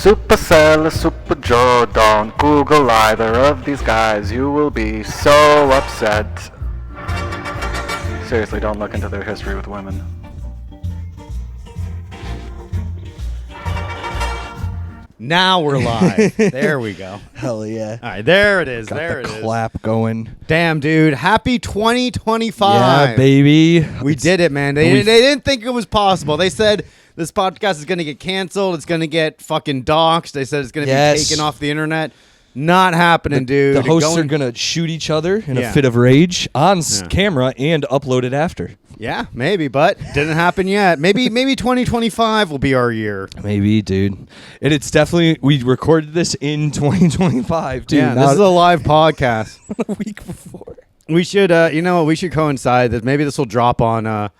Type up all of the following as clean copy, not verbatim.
Super Selli, Super Joe. Don't Google either of these guys. You will be so upset. Seriously, don't look into their history with women. Now we're live. There we go. Hell yeah. All right, there it is. Got there the it is. clap going. Damn, dude. Happy 2025. Yeah, baby. We did it, man. They didn't think it was possible. They said this podcast is going to get canceled. It's going to get fucking doxxed. They said it's going to be taken off the internet. Not happening, dude. The hosts are going to shoot each other in a fit of rage on camera and upload it after. Yeah, maybe, but didn't happen yet. Maybe 2025 will be our year. Maybe, dude. And it's definitely, we recorded this in 2025, dude. Yeah, this is a live podcast. a week before. We should, we should coincide that maybe this will drop on, I'm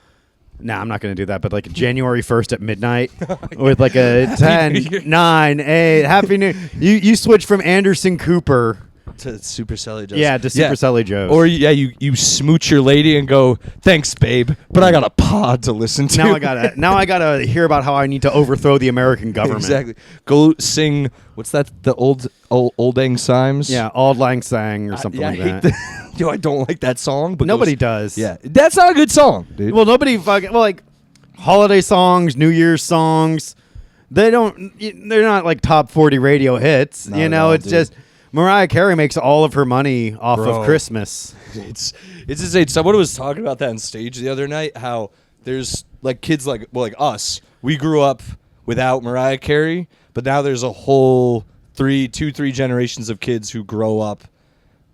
not going to do that, but like January 1st at midnight with like a 10, 9, 8, Happy New Year. You switch from Anderson Cooper to Super Selli Joe's. Yeah, to Super Selli Joe's. Or you smooch your lady and go, thanks, babe, but I got a pod to listen to. Now I gotta hear about how I need to overthrow the American government. Exactly. Go sing. What's that? The old Lang Symes. Yeah, Auld Lang Syne or something like that. I don't like that song, but nobody does. Yeah, that's not a good song, dude. Well, nobody like holiday songs, New Year's songs. They're not like top 40 radio hits. Not at all, it's dude. Just Mariah Carey makes all of her money off of Christmas. It's insane. Someone was talking about that on stage the other night. How there's like kids like us. We grew up without Mariah Carey, but now there's a whole three generations of kids who grow up,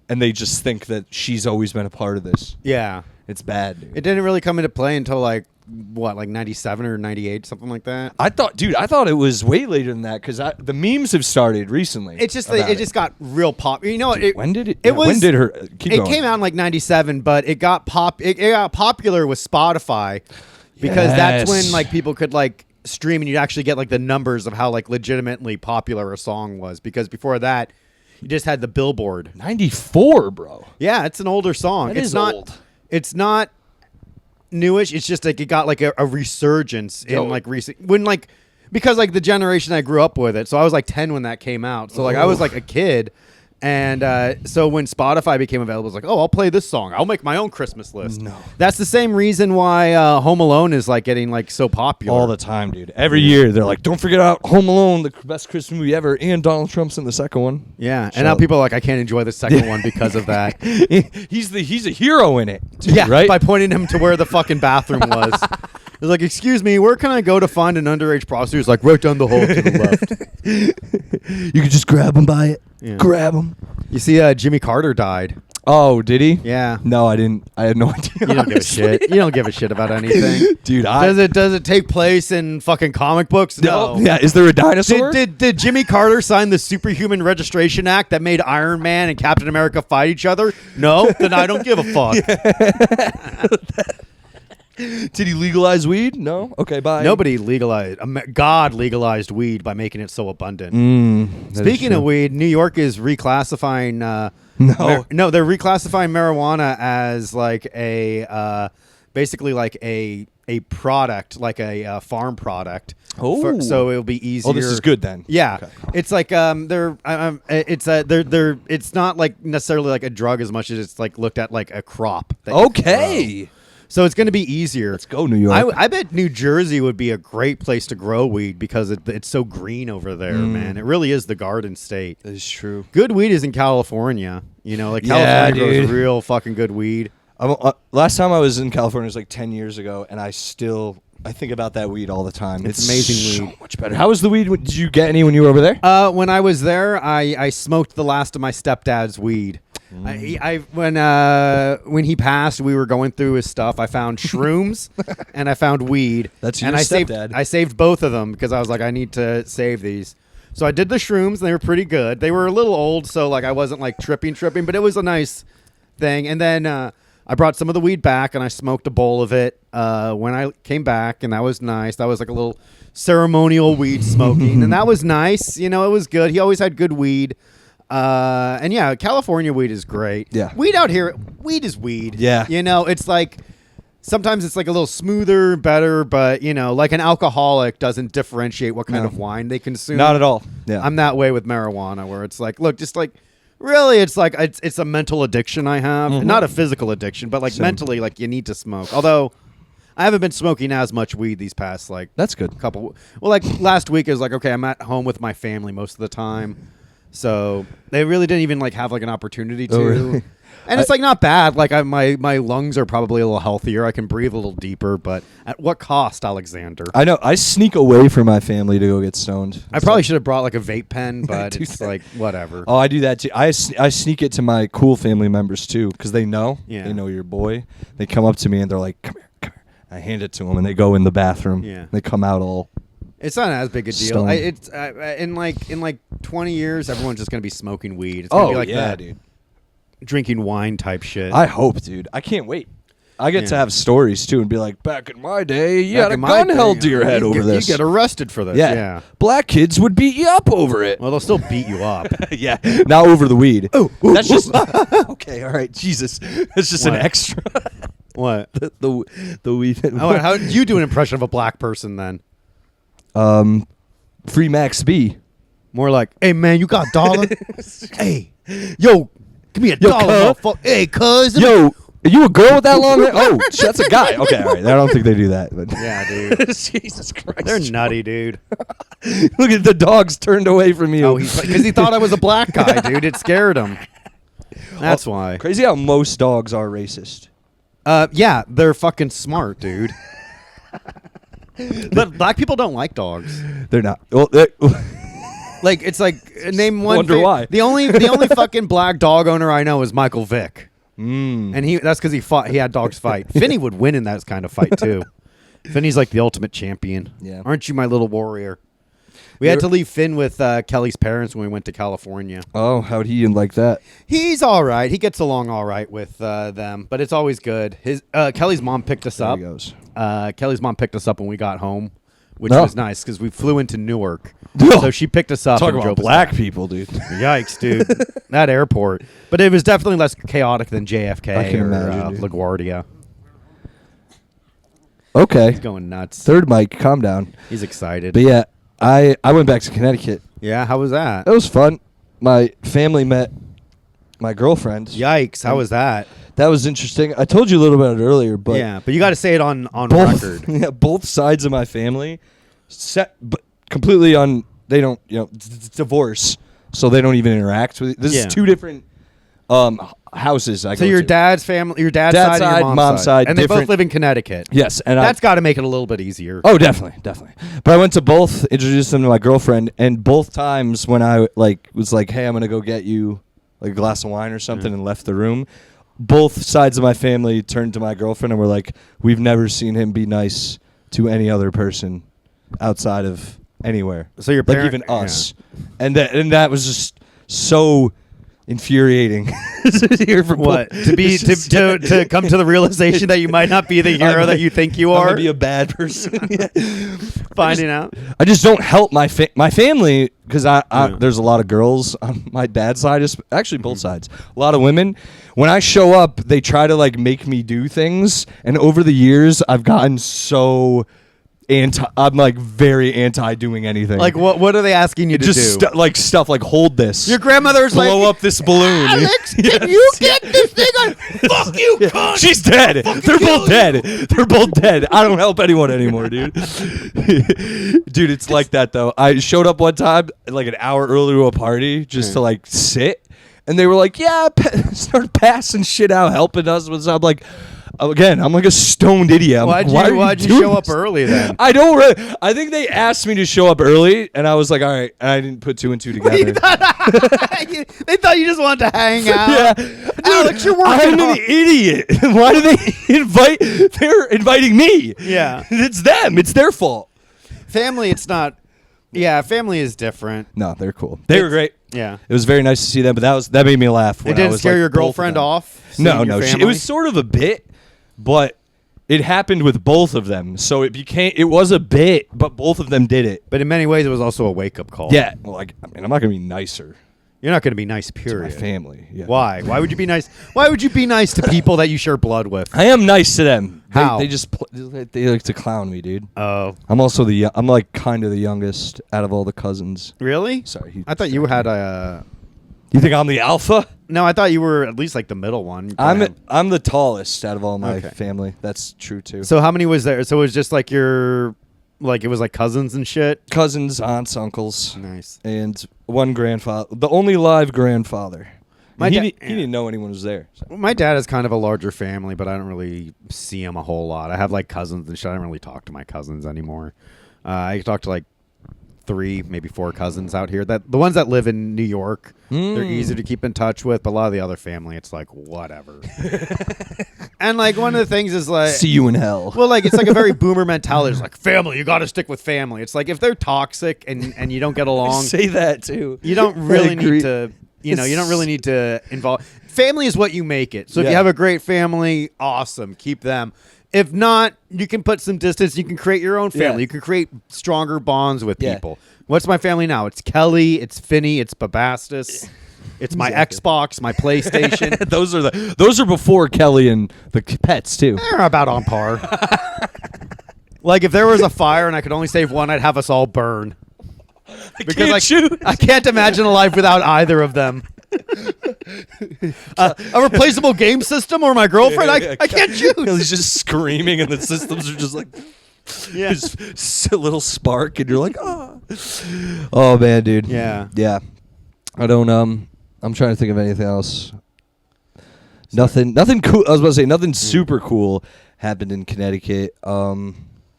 and they just think that she's always been a part of this. Yeah, it's bad, dude. It didn't really come into play until like 97 or 98, something like that. I thought it was way later than that because the memes have started recently. It just got real pop. You know, dude, when did it? When did her? It came out in like 97, but it got popular with Spotify because that's when like people could like stream and you'd actually get like the numbers of how like legitimately popular a song was. Because before that, you just had the Billboard. 94, bro. Yeah, it's an older song. It's not old. It's not newish. It's just like it got like a resurgence in like recent because like the generation I grew up with it. So I was like 10 when that came out. So like I was like a kid, and so when Spotify became available, I was like, oh, I'll play this song. I'll make my own Christmas list. No, that's the same reason why Home Alone is like getting like so popular all the time, dude. Every year they're like, don't forget about Home Alone, the best Christmas movie ever, and Donald Trump's in the second one. Yeah, and now people are like, I can't enjoy the second one because of that. He's a hero in it. Too, yeah, right? By pointing him to where the fucking bathroom was. He's like, excuse me, where can I go to find an underage prostitute? He's like, right down the hall to the left. You could just grab him by it. Yeah. Grab him. You see, Jimmy Carter died. Oh, did he? Yeah. No, I didn't. I had no idea. You don't give a shit. You don't give a shit about anything, dude. Does it take place in fucking comic books? No. Yeah. Is there a dinosaur? Did Jimmy Carter sign the Superhuman Registration Act that made Iron Man and Captain America fight each other? No. Then I don't give a fuck. Did he legalize weed? No. Okay, bye. Nobody legalized. God legalized weed by making it so abundant. Speaking of weed, New York is reclassifying. No, they're reclassifying marijuana as like basically like a product, like a farm product. Oh, so it'll be easier. Oh, this is good then. Yeah, okay. It's like it's not like necessarily like a drug as much as it's like looked at like a crop. Okay. So it's going to be easier. Let's go, New York. I bet New Jersey would be a great place to grow weed because it's so green over there, man. It really is the garden state. That is true. Good weed is in California. You know, like California grows real fucking good weed. Last time I was in California was like 10 years ago, and I think about that weed all the time. It's amazing weed. So much better. How was the weed? Did you get any when you were over there? When I was there, I smoked the last of my stepdad's weed. When he passed, we were going through his stuff. I found shrooms and I found weed. That's your and stepdad. I saved both of them because I was like, I need to save these. So I did the shrooms, and they were pretty good. They were a little old, so like I wasn't like tripping, but it was a nice thing. And then I brought some of the weed back, and I smoked a bowl of it when I came back, and that was nice. That was like a little ceremonial weed smoking, and that was nice. You know, it was good. He always had good weed. And yeah, California weed is great. Yeah. Weed out here, weed is weed. Yeah. You know, it's like sometimes it's like a little smoother, better, but like an alcoholic doesn't differentiate what kind No. of wine they consume. Not at all. Yeah. I'm that way with marijuana, where it's like, look, just like, really, it's like it's a mental addiction I have, not a physical addiction, but like Same. mentally, like you need to smoke. Although I haven't been smoking as much weed these past like That's good. couple. Well, like last week, it was like, okay, I'm at home with my family most of the time, so they really didn't even like have like an opportunity to. Oh, really? And it's like not bad. Like my lungs are probably a little healthier. I can breathe a little deeper, but at what cost, Alexander? I know. I sneak away from my family to go get stoned. I probably should have brought like a vape pen, but do it's that. like whatever. Oh, I do that too. I sneak it to my cool family members too, because they know. Yeah. They know your boy. They come up to me and they're like, "Come here, come here." I hand it to them and they go in the bathroom. Yeah. They come out all. It's not as big a deal. Stone. It's in like 20 years, everyone's just gonna be smoking weed. It's gonna be like that, dude. drinking wine type shit. I hope, dude. I can't wait. I get to Yeah. have stories too and be like, back in my day, you Back had a in my gun day, held to your head you over get, this. You get arrested for this. yeah. Yeah. Black kids would beat you up over it. Well, they'll still beat you up. Yeah, not over the weed. Oh, That's just okay. All right, Jesus, that's just an What? extra. What? the weed. Oh, how did you do an impression of a black person then? Free Max B. More like, hey man, you got a dollar? Hey, yo, give me a Yo, dollar, cuz. motherfucker. Hey, cuz. Yo, are you a girl with that long hair? Oh, that's a guy. Okay, all right. I don't think they do that. But Yeah, dude. Jesus Christ. They're nutty, dude. Look at the dogs turned away from you. Oh, because he thought I was a black guy, dude. It scared him. That's why. Crazy how most dogs are racist. Yeah, they're fucking smart, dude. But black people don't like dogs. They're not. Well, Like it's like name one. Wonder why. The only fucking black dog owner I know is Michael Vick, and that's because he had dogs fight. Finney would win in that kind of fight too. Finney's like the ultimate champion. Yeah. Aren't you my little warrior? We had to leave Finn with Kelly's parents when we went to California. oh, how'd he like that? He's all right. He gets along all right with them, but it's always good. His Kelly's mom picked us There up. he goes. Kelly's mom picked us up when we got home, which Oh. was nice because we flew into Newark. Oh. So she picked us up Talk and about drove us black back. people, dude. Yikes, dude. That airport. But it was definitely less chaotic than JFK I can or imagine, dude. LaGuardia. Okay. He's going nuts. Third mic, calm down. He's excited. But yeah, I went back to Connecticut. Yeah, how was that? That was fun. My family met my girlfriend. Yikes, how was that? That was interesting. I told you a little about it earlier, but Yeah, but you got to say it on both, record. yeah, both sides of my family but completely on. They don't, divorce, so they don't even interact with. This Yeah. is two different houses. I So go your to. dad's family, your dad's Dad's side, and side, your mom's side, and they both different- live in Connecticut. Yes, and That's got to make it a little bit easier. Oh, definitely. But I went to both, introduced them to my girlfriend, and both times when I was like, "Hey, I'm gonna go get you like a glass of wine or something," and left the room, both sides of my family turned to my girlfriend and were like, "We've never seen him be nice to any other person outside of anywhere." So your like parent- even us, and that was just so infuriating to hear from What both- to be It's just- to come to the realization that you might not be the hero that you think you I'm are. gonna be a bad person. Yeah. Finding out. I just don't help my family because Yeah. there's a lot of girls on my dad's side, actually both sides. A lot of women. When I show up, they try to like make me do things, and over the years, I've gotten so anti. I'm like very anti doing anything. Like what are they asking you to just do? stuff like hold this. Your grandmother's blow like, up this balloon. Alex, Yes. can you get this thing on? Fuck you, Yeah. cunt! She's dead. They're both dead. They're both dead. I don't help anyone anymore, dude. Dude, it's like that though. I showed up one time like an hour early to a party just to like sit, and they were like, "Yeah," start passing shit out, helping us with. I'm like, again, I'm like a stoned idiot. I'm like, Why'd you doing show up this?" early then? I don't. I think they asked me to show up early, and I was like, "All right." And I didn't put two and two together. They thought you just wanted to hang out. Yeah, Alex, you're working I'm hard. an idiot. Why do they invite? They're inviting me. Yeah. It's them. It's their fault. Family, it's not. Yeah, family is different. No, they're cool. They were great. Yeah. It was very nice to see them, but that made me laugh. It When I didn't was, scare like, your both of girlfriend them. off? No, seeing no. your It family? was sort of a bit, but it happened with both of them, so it became. It was a bit, but both of them did it. But in many ways, it was also a wake up call. Yeah. Well, I'm not gonna be nicer. You're not going to be nice, to period. my family. Yeah. Why? Why would you be nice? Why would you be nice to people that you share blood with? I am nice to them. How? They just they like to clown me, dude. Oh, I'm also I'm like kind of the youngest out of all the cousins. really? Sorry. I thought you had a. You think I'm the alpha? No, I thought you were at least like the middle one. I'm the tallest out of all my Okay. family. That's true too. So how many was there? So it was just like like it was like cousins and shit. Cousins, aunts, uncles, Nice. and one grandfather. The only live grandfather. My He da- didn't know anyone was there. So. My dad is kind of a larger family, but I don't really see him a whole lot. I have like cousins and shit. I don't really talk to my cousins anymore. I talk to like 3, maybe 4 cousins out here. That the ones that live in New York, they're easy to keep in touch with. But a lot of the other family, it's like whatever. And like one of the things is like, See you in hell. well, like it's like a very boomer mentality. It's like family, you got to stick with family. It's like if they're toxic and you don't get along, Say that too. you don't really agree. need to. You know, you don't really need to involve. Family is what you make it. So if you Yeah. have a great family, awesome, keep them. If not, you can put some distance. You can create your own family. Yeah. You can create stronger bonds with Yeah. people. What's my family now? It's Kelly. It's Finney. It's Babastis. It's my Xbox, my PlayStation. those are before Kelly and the pets too. They're about on par. Like if there was a fire and I could only save one, I'd have us all burn. Because I can't imagine a life without either of them. A replaceable game system or my girlfriend? I can't choose. He's just screaming, and the systems are just like, Yeah. just a little spark, and you're like, oh, oh man, dude. Yeah. yeah. I don't. I'm trying to think of anything else. Nothing cool. I was about to say nothing super cool happened in Connecticut.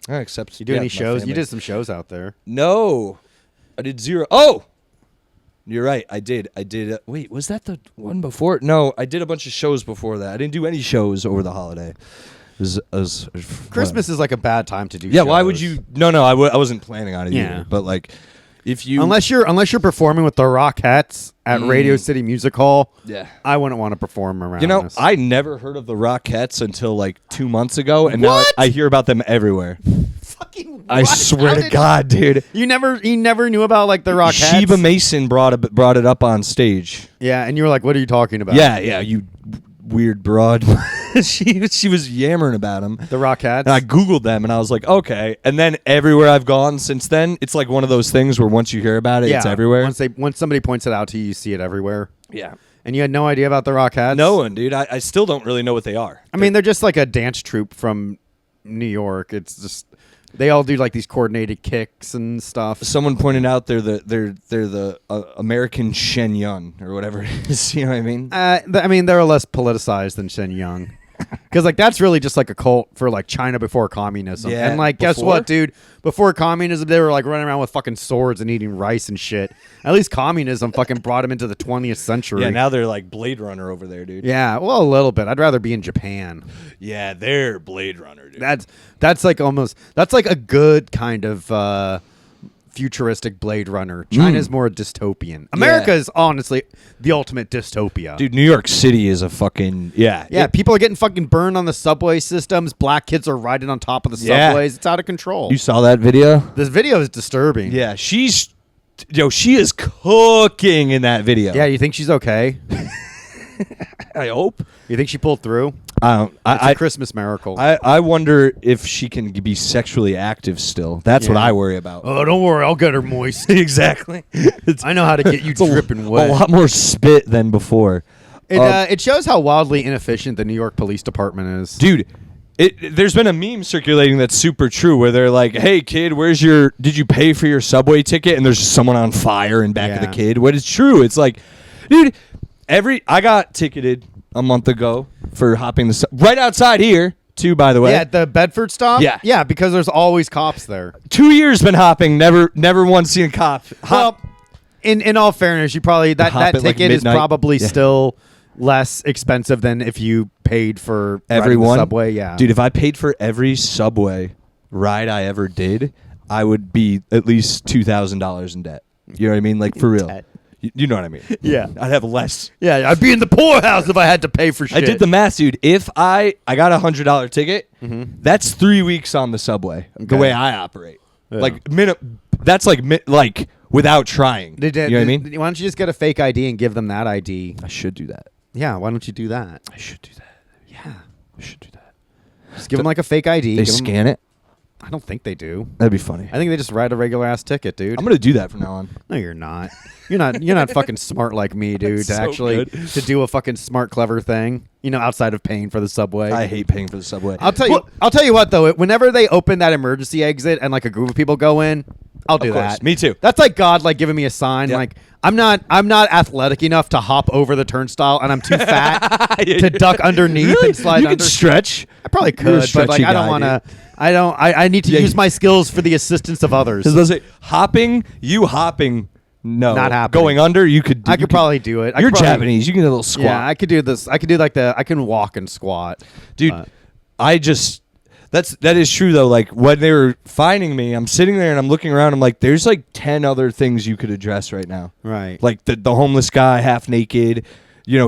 Except You do yeah, any my shows? family. You did some shows out there. No, I did 0. Oh, you're right. I did. Wait, was that the one before? No, I did a bunch of shows before that. I didn't do any shows over the holiday. It was Christmas is like a bad time to do. Yeah, why shows. would you? No, I wasn't planning on it Yeah. either. But like, if you Unless you're performing with the Rockettes at Radio City Music Hall, yeah. I wouldn't want to perform around. You know, this. I never heard of the Rockettes until like 2 months ago, and now What? I hear about them everywhere. fucking. I what? swear How to did- God, dude. You never knew about like the Rockettes. Sheba Mason brought it up on stage. Yeah, and you were like, "What are you talking about?" Yeah, you weird broad. she was yammering about them. the Rockettes. And I Googled them, and I was like, okay. And then everywhere I've gone since then, it's like one of those things where once you hear about it, yeah, it's everywhere. Once somebody points it out to you, you see it everywhere. Yeah. And you had no idea about the Rockettes? No one, dude. I still don't really know what they are. I mean, they're just like a dance troupe from New York. It's just they all do like these coordinated kicks and stuff. Someone pointed out they're the American Shen Yun or whatever it is. You know what I mean? I mean, they're less politicized than Shen Yun. Because like that's really just like a cult for like China before communism. Yeah, and like guess before? what, dude? Before communism, they were like running around with fucking swords and eating rice and shit. At least communism fucking brought them into the 20th century. Yeah, now they're like Blade Runner over there, dude. Yeah, well, a little bit. I'd rather be in Japan. Yeah, they're Blade Runner, dude. That's like almost that's like a good kind of futuristic Blade Runner. China's more dystopian. America is honestly the ultimate dystopia. Dude, New York City is a fucking Yeah, people are getting fucking burned on the subway systems. Black kids are riding on top of the Yeah. subways. It's out of control. You saw that video? This video is disturbing. Yeah, she is cooking in that video. Yeah, you think she's okay? I hope. You think she pulled through? I don't. It's a Christmas miracle. I wonder if she can be sexually active still. That's what Yeah. I worry about. Oh, don't worry. I'll get her moist. Exactly. It's I know how to get you dripping a wet. lot more spit than before. It shows how wildly inefficient the New York Police Department is. Dude, there's been a meme circulating that's super true where they're like, "Hey kid, did you pay for your subway ticket?" And there's just someone on fire in back of the Yeah. kid. What is true? It's like, dude, I got ticketed a month ago for hopping right outside here too, by the way. Yeah, at the Bedford stop? Yeah. Yeah, because there's always cops there. 2 years been hopping, never once seen a cop. Well, in all fairness, you probably that Hop at, like, ticket is midnight. probably Yeah. still less expensive than if you paid for riding the Everyone, subway. Yeah, dude. If I paid for every subway ride I ever did, I would be at least $2,000 in debt. You know what I mean? Like for real. Debt. You know what I mean? Yeah. I'd have less. Yeah, I'd be in the poorhouse if I had to pay for shit. I did the math, dude. If I got $100 ticket, that's 3 weeks on the subway. The Okay. way I operate, Yeah. like that's like without trying. You know what I mean? Why don't you just get a fake ID and give them that ID? I should do that. Yeah, why don't you do that? I should do that. Yeah. I should do that. Just give them like a fake ID. They give 'em- scan it. I don't think they do. That'd be funny. I think they just write a regular ass ticket, dude. I'm gonna do that from now on. No, you're not. You're not fucking smart like me, dude. To So actually good. to do a fucking smart, clever thing. Outside of paying for the subway. I hate paying for the subway. I'll tell you what though. Whenever they open that emergency exit and like a group of people go in, I'll do Of course. that. Me too. That's like God like giving me a sign. Yep. Like I'm not athletic enough to hop over the turnstile, and I'm too fat to duck underneath Really? and slide You under. can stretch. I probably You're a could, but like stretchy I don't guy, want to. dude. I don't. I need to Yeah. use my skills for the assistance of others. Because let's say hopping, no, Not happening. Going under, you could. I could probably do it. I You're could probably- Japanese. You can do a little squat. Yeah, I could do this. I could do like I can walk and squat, Dude, that is true though. Like when they were finding me, I'm sitting there and I'm looking around. I'm like, there's like 10 other things you could address right now. Right. Like the homeless guy, half naked,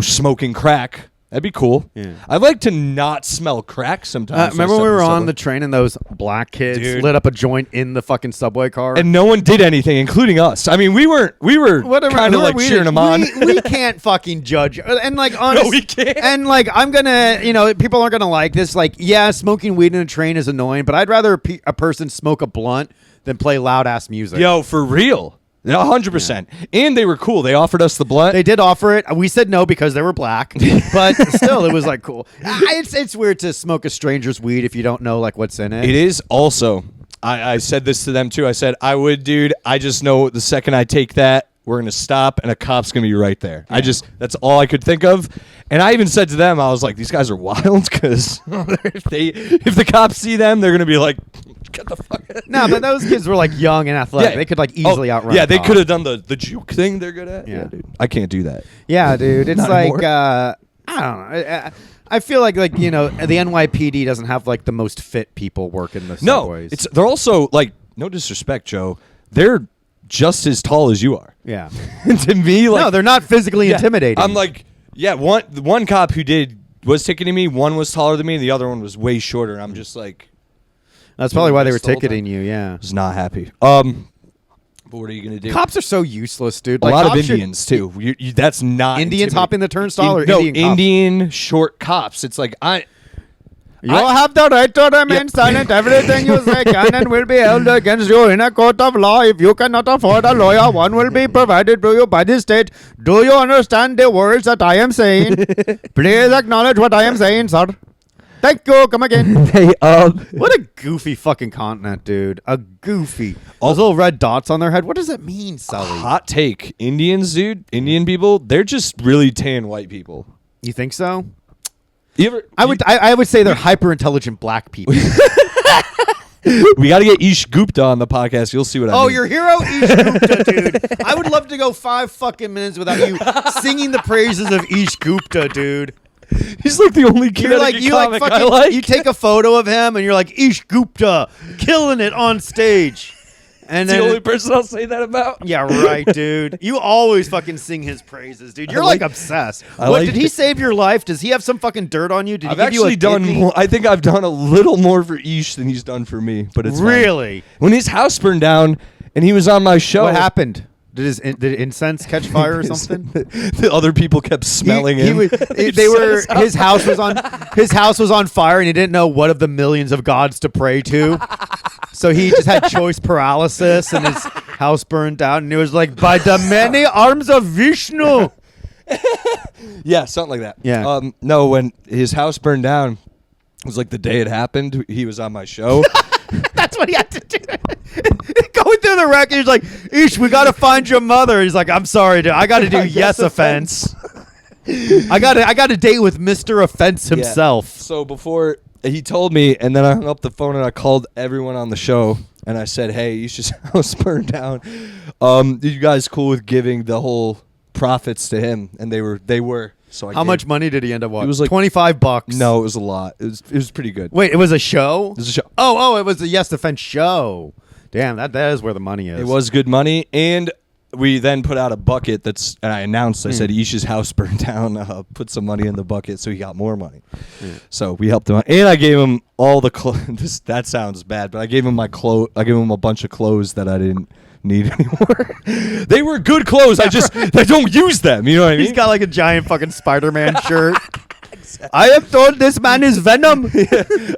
smoking crack. That'd be cool. Yeah. I'd like to not smell crack sometimes. remember when we were on the subway. train and those black kids Dude. lit up a joint in the fucking subway car? And no one did anything, including us. I mean, we were kind of like cheering them on. We can't fucking judge. And like, honestly, we can't. And like, I'm gonna, people aren't gonna like this. Like, yeah, smoking weed in a train is annoying, but I'd rather a person smoke a blunt than play loud ass music. Yo, for real. 100%. And they were cool. They offered us the blunt. They did offer it. We said no because they were black, but still, it was like cool. It's weird to smoke a stranger's weed if you don't know like what's in it. It is also. I said this to them too. I said, I would, dude. I just know the second I take that, we're going to stop and a cop's going to be right there. That's all I could think of. And I even said to them, I was like, these guys are wild because if the cops see them, they're going to be like, get the fuck out. No, but those kids were like young and athletic. They could like easily outrun. Yeah, they cops. could have done the juke thing they're good at. Yeah. Dude. I can't do that. Yeah, dude. It's Not like anymore. I don't know. I feel like the NYPD doesn't have like the most fit people working the No, subways. they're also like, no disrespect, Joe. They're just as tall as you are. Yeah. To me, like, No, they're not physically yeah, intimidating. I'm like, yeah, one cop who was ticketing me, one was taller than me, and the other one was way shorter. I'm just like, that's probably why they were the whole ticketing time. you. Yeah. was not happy. But what are you gonna do? Cops are so useless, dude. a Like, lot of cops should- Indians too. That's not Indians intimidating. hopping the turnstile or no, Indian cops? Indian short cops. It's like You have the right to remain Yep. silent. Everything you say can and will be held against you in a court of law. If you cannot afford a lawyer, one will be provided to you by the state. Do you understand the words that I am saying? Please acknowledge what I am saying, sir. Thank you. Come again. What a goofy fucking continent, dude. A goofy. Those little red dots on their head. What does that mean, Selli? hot take. Indians, dude. Indian people. They're just really tan white people. You think so? You ever? I would say they're hyper intelligent black people. We got to get Ish Gupta on the podcast. You'll see what I mean. Oh, your hero, Ish Gupta, dude. I would love to go 5 fucking minutes without you singing the praises of Ish Gupta, dude. He's like the only kid You're like you like comic I fucking like. you take a photo of him and you're like Ish Gupta killing it on stage. And He's then the only person I'll say that about. yeah, right, dude. You always fucking sing his praises, dude. You're like- like obsessed. I What like did he it. save your life? Does he have some fucking dirt on you? Did I've he give you a actually done kidney? more. I think I've done a little more for Ish than he's done for me, but it's fine. Really? When his house burned down and he was on my show. What happened? Did incense catch fire or something? The other people kept smelling He him. was- they were his house was on fire and he didn't know what of the millions of gods to pray to. So he just had choice paralysis and his house burned down and it was like by the many arms of Vishnu. Yeah, something like that. Yeah. No, when his house burned down, it was like the day it happened. He was on my show. That's what he had to do. Going through the record, he's like, Ish, we got to find your mother. He's like, I'm sorry, dude. I got to do yes offense. I got a date with Mr. Offense himself. So before he told me, and then I hung up the phone and I called everyone on the show and I said, "Hey, Ish's house burned down. You guys cool with giving the whole profits to him?" And they were. So I How gave- much money did he end up with? It was like $25. No, it was a lot. It was pretty good. Wait, it was a show? It was a show. Oh, it was a Yes Defense show. Damn, that is where the money is. It was good money, and we then put out a bucket and I announced, I said, Isha's house burned down, put some money in the bucket, so he got more money. So we helped him out. And I gave him all the clothes. That sounds bad, but I gave him I gave him a bunch of clothes that I didn't need anymore. They were good clothes. I don't use them. You know what I mean? He's got like a giant fucking Spider-Man shirt. I am told this man is Venom.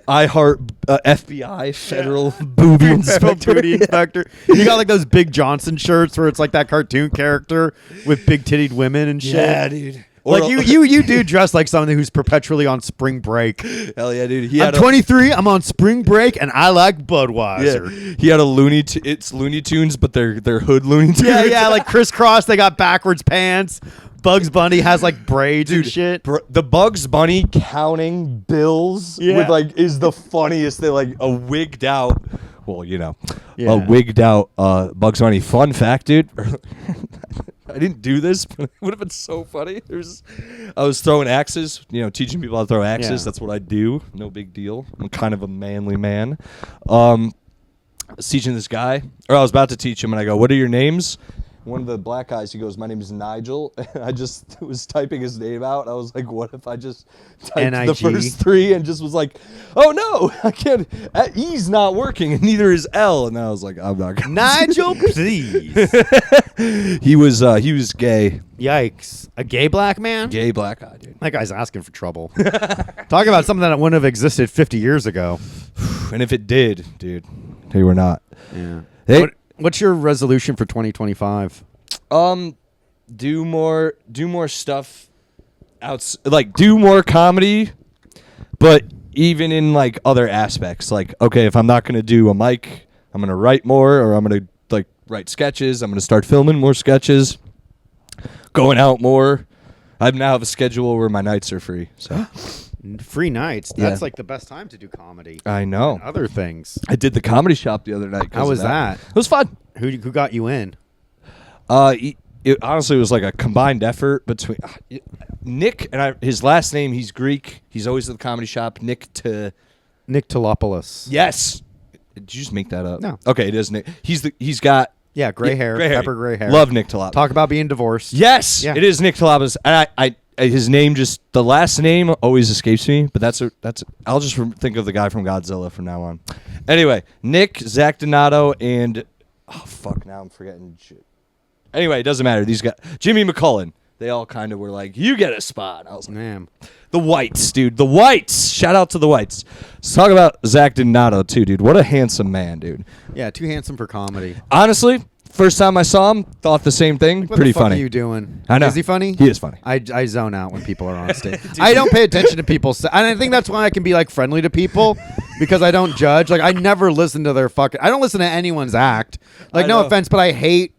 I heart FBI, federal booby inspector. Booty inspector. You got like those Big Johnson shirts where it's like that cartoon character with big tittied women and shit. Yeah, dude. Like you do dress like someone who's perpetually on spring break. Hell yeah, dude. I'm 23. I'm on spring break, and I like Budweiser. Yeah. He had a it's Looney Tunes, but they're hood Looney Tunes. Yeah, like crisscross. They got backwards pants. Bugs Bunny has like braids and shit. The Bugs Bunny counting bills with like is the funniest thing. Like a wigged out, well, a wigged out Bugs Bunny. Fun fact, dude. I didn't do this, but it would have been so funny. I was throwing axes, teaching people how to throw axes. Yeah. That's what I do. No big deal. I'm kind of a manly man. I was teaching this guy, or I was about to teach him, and I go, "What are your names?" One of the black guys, he goes, "My name is Nigel." And I just was typing his name out. I was like, what if I just typed N-I-G. the first three and just was like, oh no, I can't. E's not working, and neither is L. And then I was like, I'm not gonna. Nigel, please. He was gay. Yikes. A gay black man? Gay black guy, dude. That guy's asking for trouble. Talk about something that wouldn't have existed 50 years ago. And if it did, dude, they were not. Yeah. Hey. What's your resolution for 2025? Do more stuff like do more comedy, but even in like other aspects. Like, okay, if I'm not gonna do a mic, I'm gonna write more, or I'm gonna like write sketches. I'm gonna start filming more sketches, going out more. I now have a schedule where my nights are free. So Free nights. Yeah. That's like the best time to do comedy. I know. And other things. I did the comedy shop the other night. How was that? It was fun. Who got you in? It honestly was like a combined effort between Nick and his last name. He's Greek. He's always at the comedy shop. Nick Telopoulos. Yes. Did you just make that up? No. Okay, it is Nick. He's got gray hair, pepper gray hair. Love Nick Telopoulos. Talk about being divorced. Yes, Yeah. it is Nick Telopoulos. And I his name the last name always escapes me, but I'll just think of the guy from Godzilla from now on. Anyway, Nick, Zach Donato, and now I'm forgetting shit. Anyway, it doesn't matter. These guys, Jimmy McCullen, they all kind of were like, you get a spot. I was like, Man. the Whites, dude. The Whites. Shout out to the Whites. Let's talk about Zach Donato, too, dude. What a handsome man, dude. Yeah, too handsome for comedy. Honestly, first time I saw him, thought the same thing. What Pretty the fuck funny. are you doing? I know. Is he funny? He is funny. I zone out when people are on stage. I don't pay attention to people. And I think that's why I can be like friendly to people because I don't judge. Like I never listen to their fucking. I don't listen to anyone's act. Like no offense, but I hate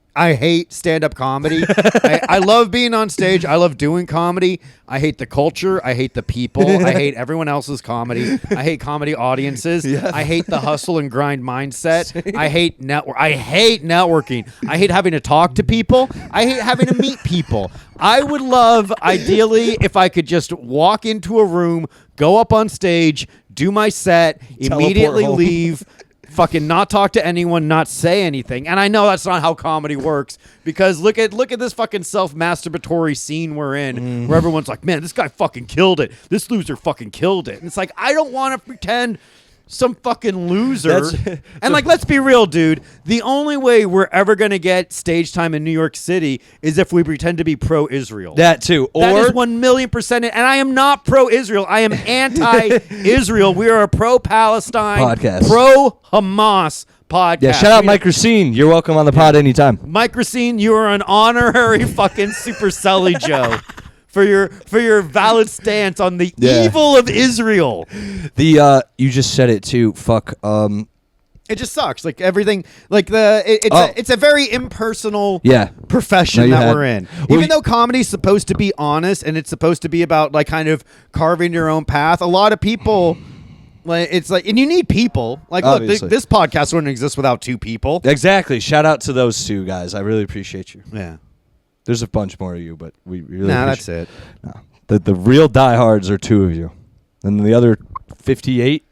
stand-up comedy. I love being on stage. I love doing comedy. I hate the culture. I hate the people. I hate everyone else's comedy. I hate comedy audiences. Yeah. I hate the hustle and grind mindset. I hate networking. I hate having to talk to people. I hate having to meet people. I would love, ideally, if I could just walk into a room, go up on stage, do my set, immediately home. leave, fucking not talk to anyone, not say anything. And I know that's not how comedy works because look at this fucking self-masturbatory scene we're in where everyone's like, man, this guy fucking killed it. This loser fucking killed it. And it's like, I don't want to pretend some fucking loser. And like, let's be real, dude. The only way we're ever going to get stage time in New York City is if we pretend to be pro-Israel. That too. That is 1,000,000%. And I am not pro-Israel. I am anti-Israel. We are a pro-Palestine, Podcast. pro-Hamas podcast. Yeah, shout out Mike Racine. You're welcome on the pod anytime. Mike Racine, you are an honorary fucking Super Selli Joe for your valid stance on the evil of Israel. You just said it too. Fuck. It just sucks. Like everything, like it's a very impersonal profession that we're in. Well, Even though comedy's supposed to be honest and it's supposed to be about like kind of carving your own path, a lot of people like it's like, and you need people. Like, Obviously. look, this podcast wouldn't exist without two people. Exactly. Shout out to those two guys. I really appreciate you. Yeah. There's a bunch more of you, but we really. That's it. No. The real diehards are two of you, and the other 58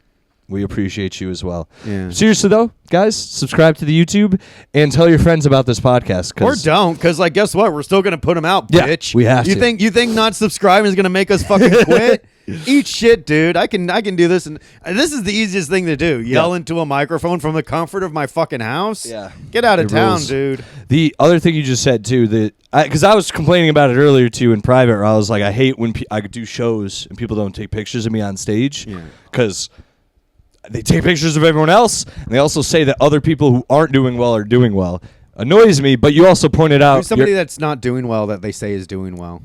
We appreciate you as well. Yeah. Seriously though, guys, subscribe to the YouTube and tell your friends about this podcast. Or don't, because like, guess what? We're still gonna put them out, Yeah, bitch. we have you to. You think not subscribing is gonna make us fucking quit? Eat shit, dude. I can do this, and this is the easiest thing to do. Yell into a microphone from the comfort of my fucking house. Yeah. Get out of It town, rules. dude. The other thing you just said too, that because I was complaining about it earlier too in private, where I was like, I hate when I do shows and people don't take pictures of me on stage, Yeah. because they take pictures of everyone else, and they also say that other people who aren't doing well are doing well. Annoys me, but you also pointed out Who's somebody that's not doing well that they say is doing well?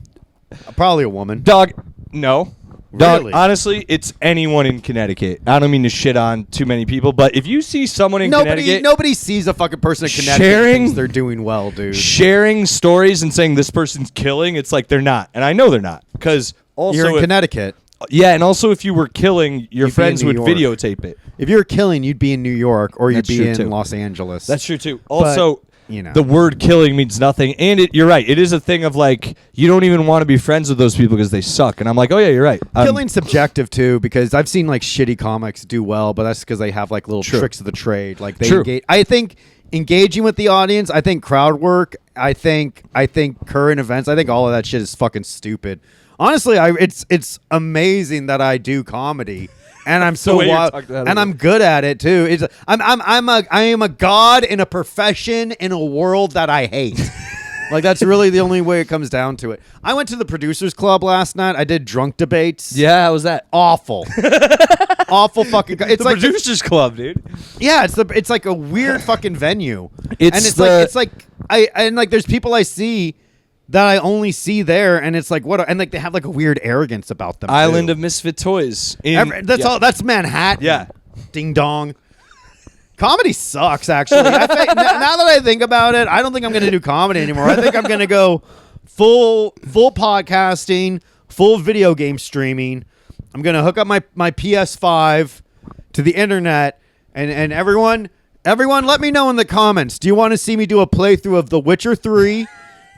Probably a woman. dog. No. Dog, Really? honestly, it's anyone in Connecticut. I don't mean to shit on too many people, but if you see someone in Connecticut Nobody sees a fucking person in Connecticut and Sharing- thinks they're doing well, dude. sharing stories and saying this person's killing, it's like they're not. And I know they're not. Because also, You're in if- Connecticut. yeah, and also if you were killing, your You'd be in friends New would York. videotape it. If you were killing, you'd be in New York or you'd That's be true, in too. Los Angeles. That's true too. Also, you know. the word killing means nothing. And you're right. It is a thing of like, you don't even want to be friends with those people because they suck. And I'm like, oh yeah, you're right. Killing's subjective too, because I've seen like shitty comics do well, but that's because they have like little True. tricks of the trade. Like they True. engage. I think engaging with the audience. I think crowd work. I think current events. I think all of that shit is fucking stupid. Honestly, it's amazing that I do comedy. And I'm so way you're wild, talking about and it. I'm good at it too. I am a god in a profession in a world that I hate. Like that's really the only way it comes down to it. I went to the producers club last night. I did drunk debates. yeah, how was that? Awful. Awful fucking. It's The like producers club, dude. yeah, it's like a weird fucking venue. It's and it's the- like there's people I see that I only see there, and it's like what, and like they have like a weird arrogance about them. Island too. of Misfit Toys. That's all. That's Manhattan. Yeah. Ding dong. Comedy sucks. Actually, now that I think about it, I don't think I'm going to do comedy anymore. I think I'm going to go full podcasting, full video game streaming. I'm going to hook up my PS5 to the internet, and everyone, let me know in the comments. Do you want to see me do a playthrough of The Witcher 3?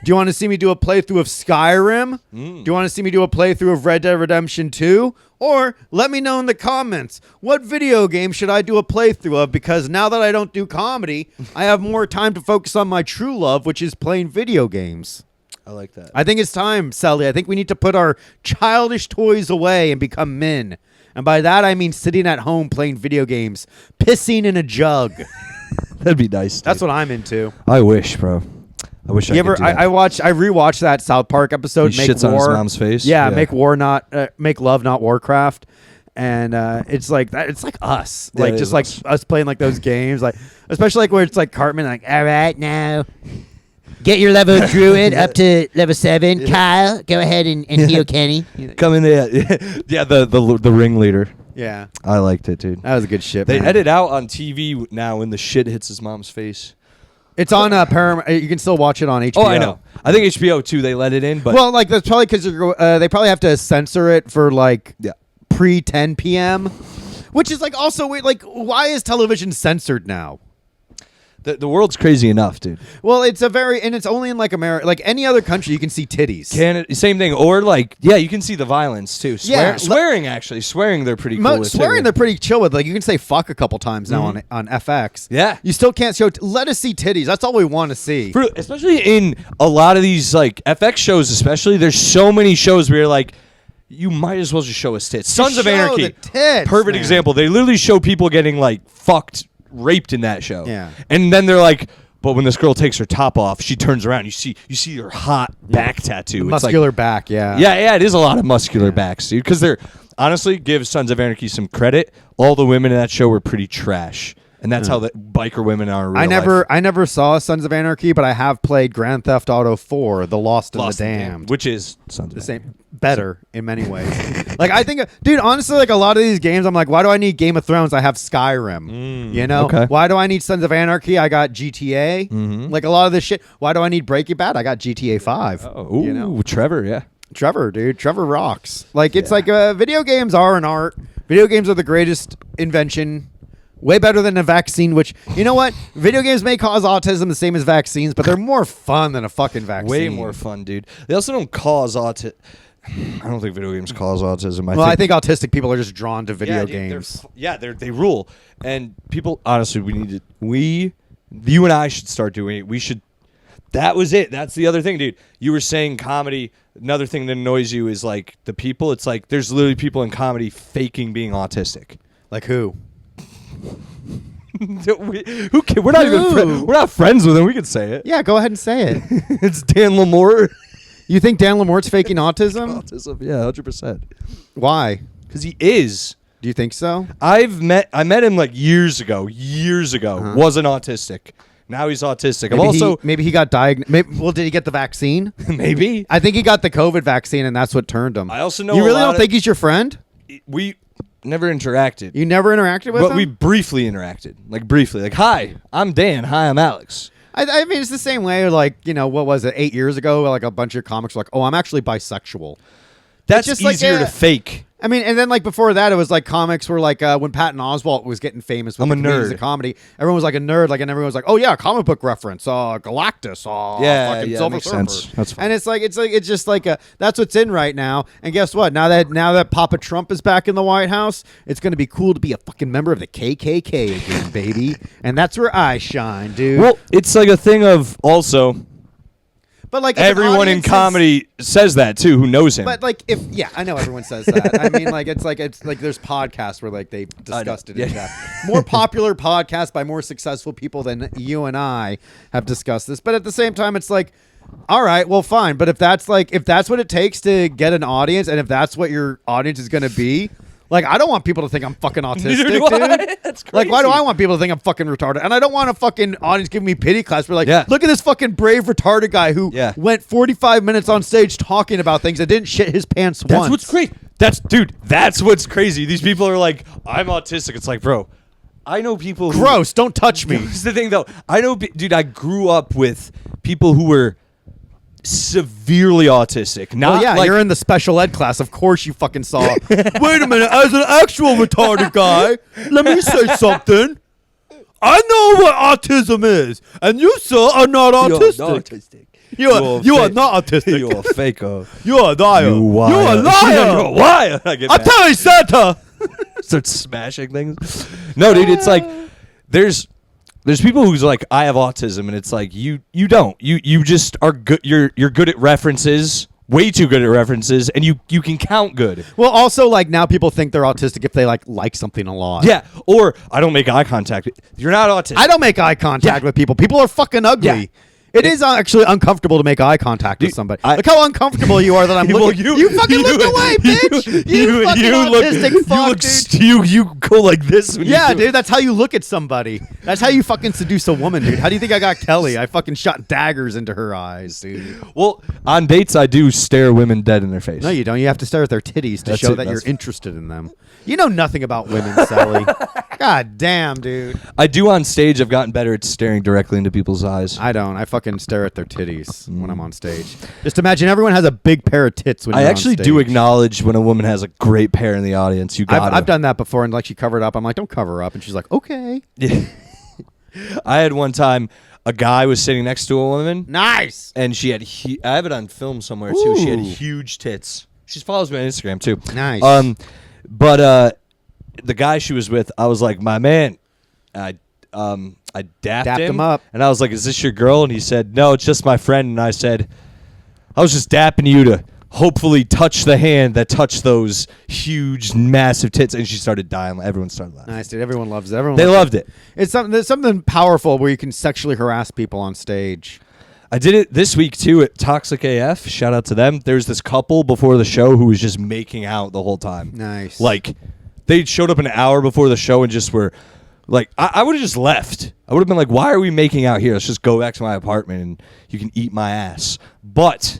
Do you want to see me do a playthrough of Skyrim? Do you want to see me do a playthrough of Red Dead Redemption 2? Or let me know in the comments, what video game should I do a playthrough of? Because now that I don't do comedy, I have more time to focus on my true love, which is playing video games. I like that. I think it's time, Selli. I think we need to put our childish toys away and become men. And by that, I mean sitting at home playing video games, pissing in a jug. That'd be nice. That's dude. what I'm into. I wish, bro. I wish I You could ever? do that. I rewatched that South Park episode. He Make shits on War. his mom's face? Yeah, Yeah. Make love, not Warcraft. And it's like that. It's like us, Yeah, like it just is like us. us playing like those games, like especially like where it's like Cartman, like all right now, get your level druid up to level 7. Kyle, go ahead and heal Kenny. Come in there. Yeah, the ringleader. Yeah, I liked it, dude. that was a good shit. They man. edit out on TV now when the shit hits his mom's face. It's on Paramount. You can still watch it on HBO. Oh, I know. I think HBO too. They let it in, but Well, like that's probably because they probably have to censor it for like yeah. pre 10 p.m. Which is like also weird. Like, why is television censored now? The world's crazy enough, dude. Well, it's it's only in like America. Like any other country, you can see titties. Canada, same thing. Or like, yeah, you can see the violence too. Yeah, Swearing actually. Swearing they're pretty cool with Swearing too. they're pretty chill with. Like you can say fuck a couple times now on FX. Yeah. You still can't show. Let us see titties. That's all we want to see. Especially in a lot of these like FX shows, especially. There's so many shows where you're like, you might as well just show us tits. Sons of show Anarchy, the tits, perfect man. example. They literally show people getting like fucked, raped in that show. Yeah. And then they're like, but when this girl takes her top off, she turns around. You see her hot back tattoo. It's Muscular like, back. Yeah. yeah, it is a lot of muscular backs, dude. Because they're honestly, give Sons of Anarchy some credit. All the women in that show were pretty trash, and that's how the biker women are. In real life. I never saw Sons of Anarchy, but I have played Grand Theft Auto 4: The Lost and Lost the and Damned. which is Sons of The Anarchy. same, better in many ways. Like I think, dude, honestly, like a lot of these games, I'm like, why do I need Game of Thrones? I have Skyrim. You know, okay. why do I need Sons of Anarchy? I got GTA. Like a lot of this shit. Why do I need Breaking Bad? I got GTA 5. Oh, you know, Trevor, yeah. Trevor, dude, Trevor rocks. Like it's like video games are an art. Video games are the greatest invention. Way better than a vaccine, which, you know what? Video games may cause autism the same as vaccines, but they're more fun than a fucking vaccine. Way more fun, dude. They also don't cause autism. I don't think video games cause autism. I think autistic people are just drawn to video dude, games. They rule. And people, honestly, you and I should start doing it. We should. That was it. That's the other thing, dude. You were saying comedy. Another thing that annoys you is like the people. It's like there's literally people in comedy faking being autistic. Like who? We're not even we're not friends with him. We can say it. Yeah, go ahead and say it. It's Dan Lamore. You think Dan Lamore's faking autism? Autism, yeah, 100%. Why? Because he is. Do you think so? I met him like years ago. Wasn't autistic. Now he's autistic. Maybe he got diagnosed. Well, did he get the vaccine? Maybe. I think he got the COVID vaccine, and that's what turned him. I also know you really don't think he's your friend? We never interacted. You never interacted with him? But we briefly interacted. Like briefly. Like, hi, I'm Dan. Hi, I'm Alex. I mean, it's the same way, like, what was it, 8 years ago? Like, a bunch of comics were like, oh, I'm actually bisexual. That's just easier like to fake. I mean, and then, like, before that, it was like comics were like, when Patton Oswalt was getting famous with I'm a the comedians nerd. of comedy, everyone was like a nerd, like, and everyone was like, oh, yeah, comic book reference, Galactus, fucking Silver makes Surfer. sense. That's fine. And it's just like, that's what's in right now. And guess what? Now that Papa Trump is back in the White House, it's going to be cool to be a fucking member of the KKK again, baby. And that's where I shine, dude. Well, it's like a thing of also... But like if everyone in comedy says that too, who knows him. But like I know everyone says that. I mean, like it's like there's podcasts where like they discussed it in depth. More popular podcasts by more successful people than you and I have discussed this. But at the same time, it's like, all right, well, fine. But if that's what it takes to get an audience, and if that's what your audience is going to be. Like, I don't want people to think I'm fucking autistic, dude. That's crazy. Like, why do I want people to think I'm fucking retarded? And I don't want a fucking audience giving me pity class. We're like, Yeah. look at this fucking brave retarded guy who went 45 minutes on stage talking about things and didn't shit his pants once. That's what's crazy. That's what's crazy. These people are like, I'm autistic. It's like, bro, I know people who... Gross, don't touch me. This is the thing, though. Dude, I grew up with people who were severely autistic. Well, yeah, you're in the special ed class. Of course you fucking saw. Wait a minute, as an actual retarded guy, let me say something. I know what autism is, and you, sir, are not autistic. You are not autistic. You're a faker. You're a liar. You You're a liar. You're a liar. I'm telling Santa. Start smashing things. No, dude, it's like there's people who's like, I have autism, and it's like you don't. You just are good. You're good at references. Way too good at references, and you can count good. Well, also, like, now people think they're autistic if they like something a lot. Yeah, or I don't make eye contact. You're not autistic. I don't make eye contact with people. People are fucking ugly. Yeah. It is actually uncomfortable to make eye contact with somebody. Look how uncomfortable you are that I'm looking. You fucking looked away, bitch. You fucking autistic fuck, dude. You go like this. When yeah, dude, that's how you look at somebody. That's how you fucking seduce a woman, dude. How do you think I got Kelly? I fucking shot daggers into her eyes, dude. Well, on dates, I do stare women dead in their face. No, you don't. You have to stare at their titties to show that you're interested in them. You know nothing about women, Selli. God damn, dude. I do on stage. I've gotten better at staring directly into people's eyes. I don't. I fucking stare at their titties when I'm on stage. Just imagine everyone has a big pair of tits when you're on stage. I actually do acknowledge when a woman has a great pair in the audience. You got I've done that before, and like she covered up. I'm like, don't cover up, and she's like, okay. Yeah. I had one time a guy was sitting next to a woman. Nice. And she had I have it on film somewhere too. She had huge tits. She follows me on Instagram too. Nice. But the guy she was with, I was like, my man. I dapped him up. And I was like, is this your girl? And he said, no, it's just my friend. And I said, I was just dapping you to hopefully touch the hand that touched those huge, massive tits. And she started dying. Everyone started laughing. Nice, dude. Everyone loves it. They loved it. It's there's something powerful where you can sexually harass people on stage. I did it this week, too, at Toxic AF. Shout out to them. There's this couple before the show who was just making out the whole time. Nice. Like, they showed up an hour before the show and just were, like, I would have just left. I would have been like, why are we making out here? Let's just go back to my apartment and you can eat my ass. But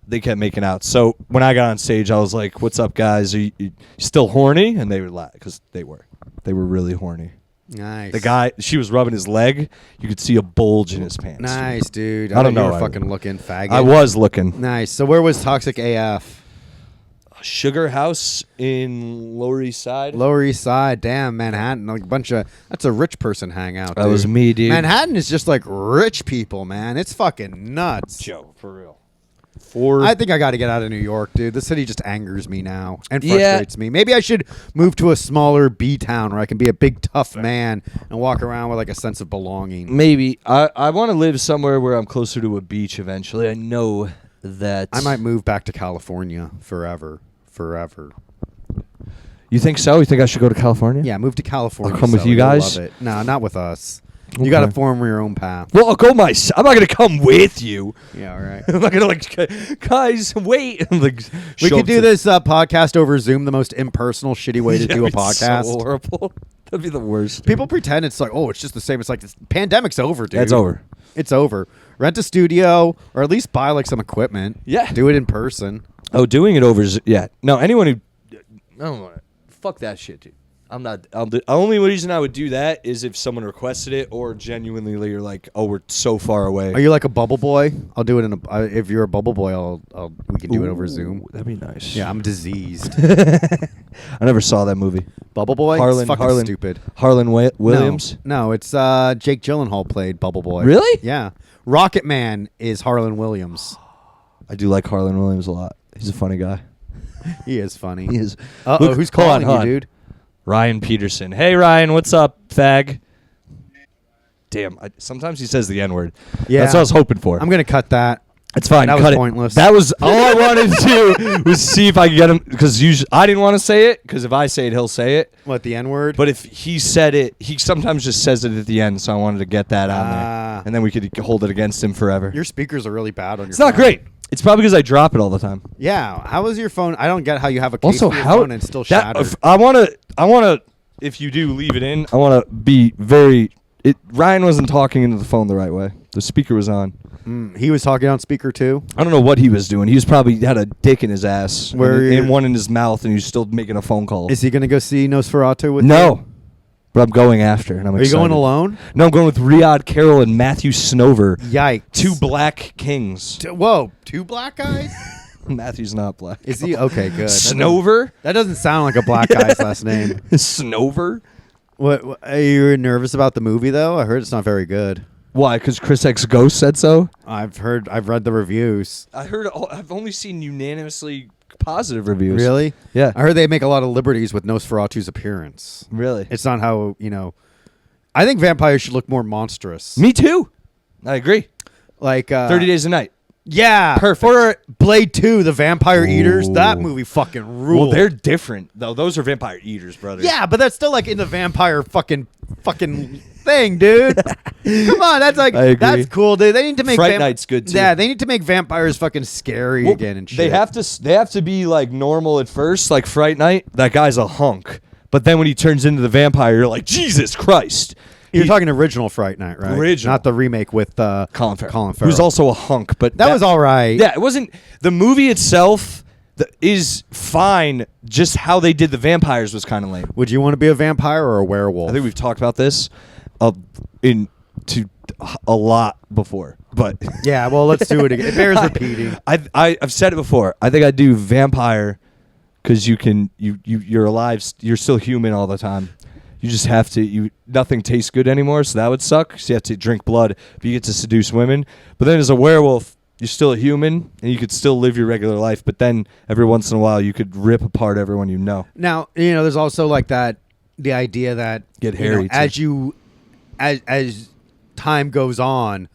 they kept making out. So when I got on stage, I was like, what's up, guys? Are you still horny? And they were like, because they were really horny. Nice. The guy, she was rubbing his leg. You could see a bulge in his pants. Nice, dude. I don't know. You were fucking looking faggot. I was looking. Nice. So where was Toxic AF? Sugar House in Lower East Side. Lower East Side. Damn, Manhattan. Like that's a rich person hangout. That was me, dude. Manhattan is just like rich people, man. It's fucking nuts. Joe, for real. I think I got to get out of New York, dude. The city just angers me now and Yeah. frustrates me. Maybe I should move to a smaller B town where I can be a big tough man and walk around with like a sense of belonging. Maybe I want to live somewhere where I'm closer to a beach eventually. I know that. I might move back to California forever. You think so? You think I should go to California? Yeah, move to California. I'll come with Selli. you You'll guys? Love it. No, not with us. Okay. You got to form your own path. Well, I'll go myself. I'm not gonna come with you. Yeah, all right. I'm not gonna guys, wait. Like, We show could up do to- this podcast over Zoom, the most impersonal, shitty way to Yeah, do a it'd be podcast. So horrible. That'd be the worst. People pretend it's like, oh, it's just the same. It's like this pandemic's over, dude. That's over. It's over. Rent a studio or at least buy like some equipment. Yeah. Do it in person. Oh, doing it over. Yeah. No, anyone who. I don't want to. Fuck that shit, dude. I'm not. The only reason I would do that is if someone requested it or genuinely you're like, oh, we're so far away. Are you like a bubble boy? I'll do it in a. If you're a bubble boy, we can do it over Zoom. That'd be nice. Yeah, I'm diseased. I never saw that movie. Bubble boy. Harlan. It's fucking Harlan. stupid. Harlan Williams. No, it's Jake Gyllenhaal played Bubble Boy. Really? Yeah. Rocket Man is Harlan Williams. I do like Harlan Williams a lot. He's a funny guy. He is funny. He is. Uh-oh, Look, who's hold on, calling hold you, on. dude? Ryan Peterson. Hey, Ryan, what's up, fag? Damn, sometimes he says the N-word. Yeah. That's what I was hoping for. I'm gonna cut that. It's fine. That cut was it. pointless. That was all I wanted to do was see if I could get him because I didn't want to say it because if I say it, he'll say it. What, the N-word? But if he said it, he sometimes just says it at the end. So I wanted to get that on there, and then we could hold it against him forever. Your speakers are really bad on your It's not phone. great. It's probably because I drop it all the time. Yeah. How is your phone? I don't get how you have a case Also, for your how phone and it's still shattered. I want to. If you do leave it in, I want to be very. Ryan wasn't talking into the phone the right way. The speaker was on. He was talking on speaker too. I don't know what he was doing. He was probably had a dick in his ass, and one in his mouth, and he was still making a phone call. Is he going to go see Nosferatu with you? No, but I'm going after, and I'm Are excited. you going alone? No, I'm going with Riyadh Carroll and Matthew Snover. Yikes. Two black kings. Whoa, two black guys? Matthew's not black. Is he? Okay, good. Snover? That doesn't sound like a black guy's last name. Snover? What? Are you nervous about the movie though? I heard it's not very good. Why? Because Chris X Ghost said so? I've read the reviews. I've only seen unanimously positive reviews. Really? Yeah. I heard they make a lot of liberties with Nosferatu's appearance. Really? It's not how, I think vampires should look more monstrous. Me too. I agree. Like 30 Days a Night. Yeah. Perfect. Or Blade 2, The Vampire Eaters. Ooh. That movie fucking ruled. Well, they're different though. Those are vampire eaters, brother. Yeah, but that's still like in the vampire fucking thing, dude. Come on, that's like I agree. that's cool, dude. They need to make Fright Night's good, too. Yeah, they need to make vampires fucking scary Well, again and shit. They have to be like normal at first, like Fright Night. That guy's a hunk. But then when he turns into the vampire, you're like, Jesus Christ. You're talking original Fright Night, right? Original. Not the remake with Colin Farrell. Colin Farrell. Who's also a hunk, but that was all right. Yeah, it wasn't the movie itself is fine. Just how they did the vampires was kind of lame. Would you want to be a vampire or a werewolf? I think we've talked about this to a lot before, but Yeah, well, let's do it again. It bears repeating. I've said it before. I think I'd do vampire because you're alive. You're still human all the time. You just have to. Nothing tastes good anymore, so that would suck. So you have to drink blood, but you get to seduce women. But then as a werewolf, you're still a human, and you could still live your regular life. But then every once in a while, you could rip apart everyone you know. Now, there's also like the idea that Get hairy, as time goes on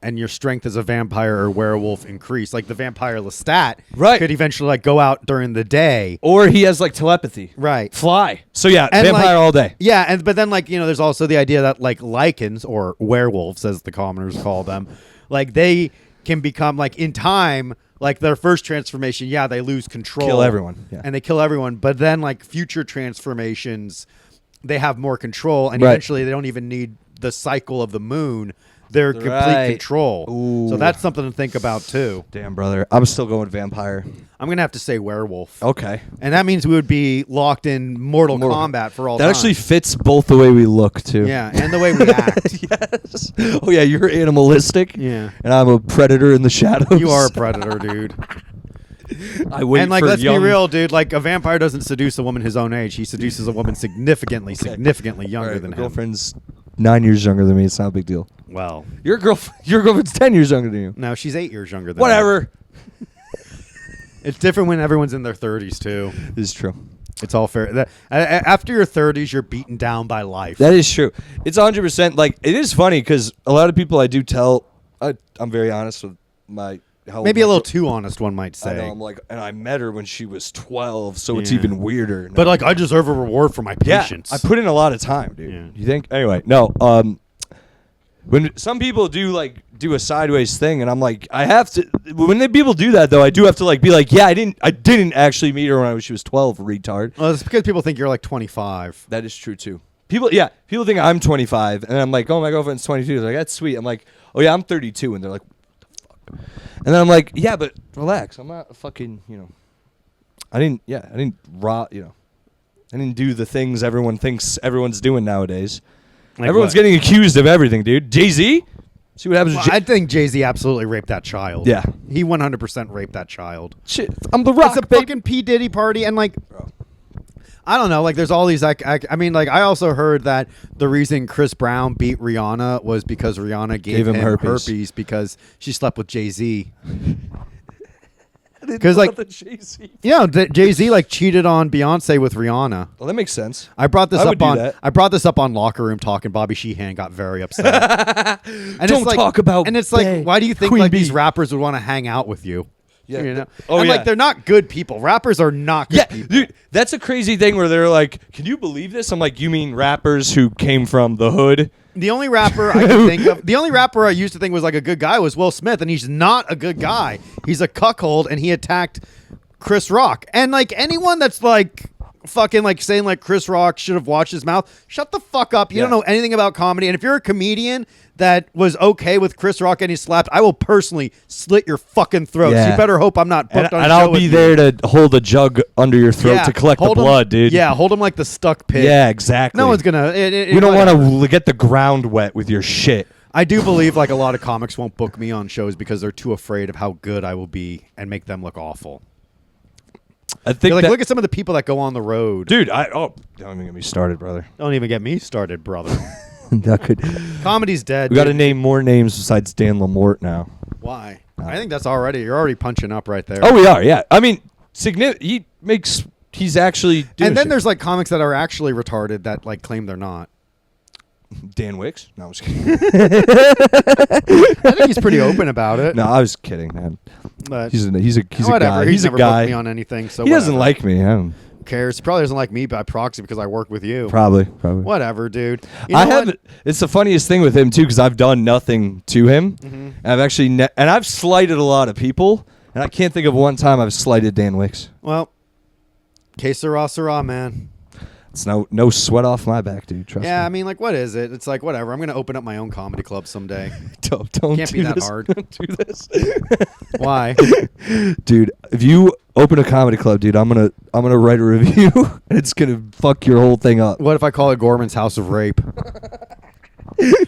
and your strength as a vampire or werewolf increase, like the vampire Lestat Right. could eventually like go out during the day. Or he has like telepathy. Right. Fly. So yeah, And, vampire like- all day. Yeah, but then there's also the idea that like lichens or werewolves as the commoners call them, like they can become like in time, like their first transformation, they lose control. Kill everyone. Yeah. And they kill everyone, but then like future transformations, they have more control and Right. eventually they don't even need the cycle of the moon. They're complete Right. control. Ooh. So that's something to think about too. Damn, brother. I'm still going vampire. I'm going to have to say werewolf. Okay. And that means we would be locked in Mortal Kombat for all That time. actually fits both the way we look, too. Yeah, and the way we act. Yes. Oh, yeah, you're animalistic. Yeah. And I'm a predator in the shadows. You are a predator, dude. I wait And like, for let's young... be real, dude. Like, a vampire doesn't seduce a woman his own age. He seduces a woman significantly All younger right, than my him. girlfriend's 9 years younger than me. It's not a big deal. Well, Your girlfriend's 10 years younger than you. no, she's 8 years younger than Whatever. It's different when everyone's in their 30s too. This is true. It's all fair. After your 30s, you're beaten down by life. That is true. It's 100%. Like, it is funny because a lot of people I do tell, I'm very honest with how Maybe a little too honest, one might say. I know, I'm like, and I met her when she was 12, so it's even weirder. But like, I deserve a reward for my patience. I put in a lot of time, dude. Yeah. You think? Anyway, no. When some people do a sideways thing, and I'm like, I have to. When people do that, though, I do have to be like, yeah, I didn't actually meet her when she was 12, retard. Well, it's because people think you're like 25. That is true too. People think I'm 25, and I'm like, oh, my girlfriend's 22. They're like, that's sweet. I'm like, oh yeah, I'm 32, and they're like, what the fuck? And then I'm like, yeah, but relax. I'm not a fucking, I didn't do the things everyone thinks everyone's doing nowadays. Like everyone's what? getting accused of everything, dude. Jay-Z? See what happens to I think Jay-Z absolutely raped that child. Yeah. He 100% raped that child. Shit, I'm the Rock, It's a fucking P. Diddy party, and I don't know, there's all these, I also heard that the reason Chris Brown beat Rihanna was because Rihanna gave him herpes because she slept with Jay-Z. Because Jay-Z cheated on Beyonce with Rihanna. Well, that makes sense. I brought this I brought this up on Locker Room Talk, and Bobby Sheehan got very upset. And Don't talk about And it's Bay. why do you think Queen these Bee. rappers would want to hang out with you? Yeah. You know? Oh, and yeah. they're not good people. Rappers are not good people. Dude, that's a crazy thing where they're like, can you believe this? I'm like, you mean rappers who came from the hood? The only rapper I can think of, the only rapper I used to think was a good guy was Will Smith, and he's not a good guy. He's a cuckold, and he attacked Chris Rock. And anyone that's fucking saying Chris Rock should have watched his mouth, shut the fuck up. You don't know anything about comedy. And if you're a comedian that was okay with Chris Rock getting slapped, I will personally slit your fucking throats. Yeah. You better hope I'm not booked on a and show I'll with be you. there to hold a jug under your throat to collect the hold 'em- blood, dude. Yeah, hold him like the stuck pig. Yeah, exactly. No one's gonna. We don't want to get the ground wet with your shit. I do believe a lot of comics won't book me on shows because they're too afraid of how good I will be and make them look awful. I think Look at some of the people that go on the road. dude. Don't even get me started, brother. Don't even get me started, brother. That could. Comedy's dead. We got to dude. name more names besides Dan Lamort now. Why? I think that's you're already punching up right there. Oh, we are. Yeah. I mean, he's actually. Doing and then shit. there's comics that are actually retarded that claim they're not. Dan Wicks. No, I was kidding. I think he's pretty open about it. No, I was kidding, man. But He's a whatever. guy. He's He's a never guy. booked me on anything. So He doesn't whatever. like me. Who cares? He probably doesn't like me by proxy because I work with you. Probably. Whatever, dude. You I know have. what? It's the funniest thing with him too, because I've done nothing to him. Mm-hmm. And I've actually and I've slighted a lot of people, and I can't think of one time I've slighted Dan Wicks. Well, que sera, man. It's no sweat off my back, dude. Trust Yeah, I me. mean, what is it? It's whatever. I'm gonna open up my own comedy club someday. Don't Can't do be that this. hard. Don't do this, Why? dude. If you open a comedy club, dude, I'm gonna write a review, and it's gonna fuck your whole thing up. What if I call it Gorman's House of Rape?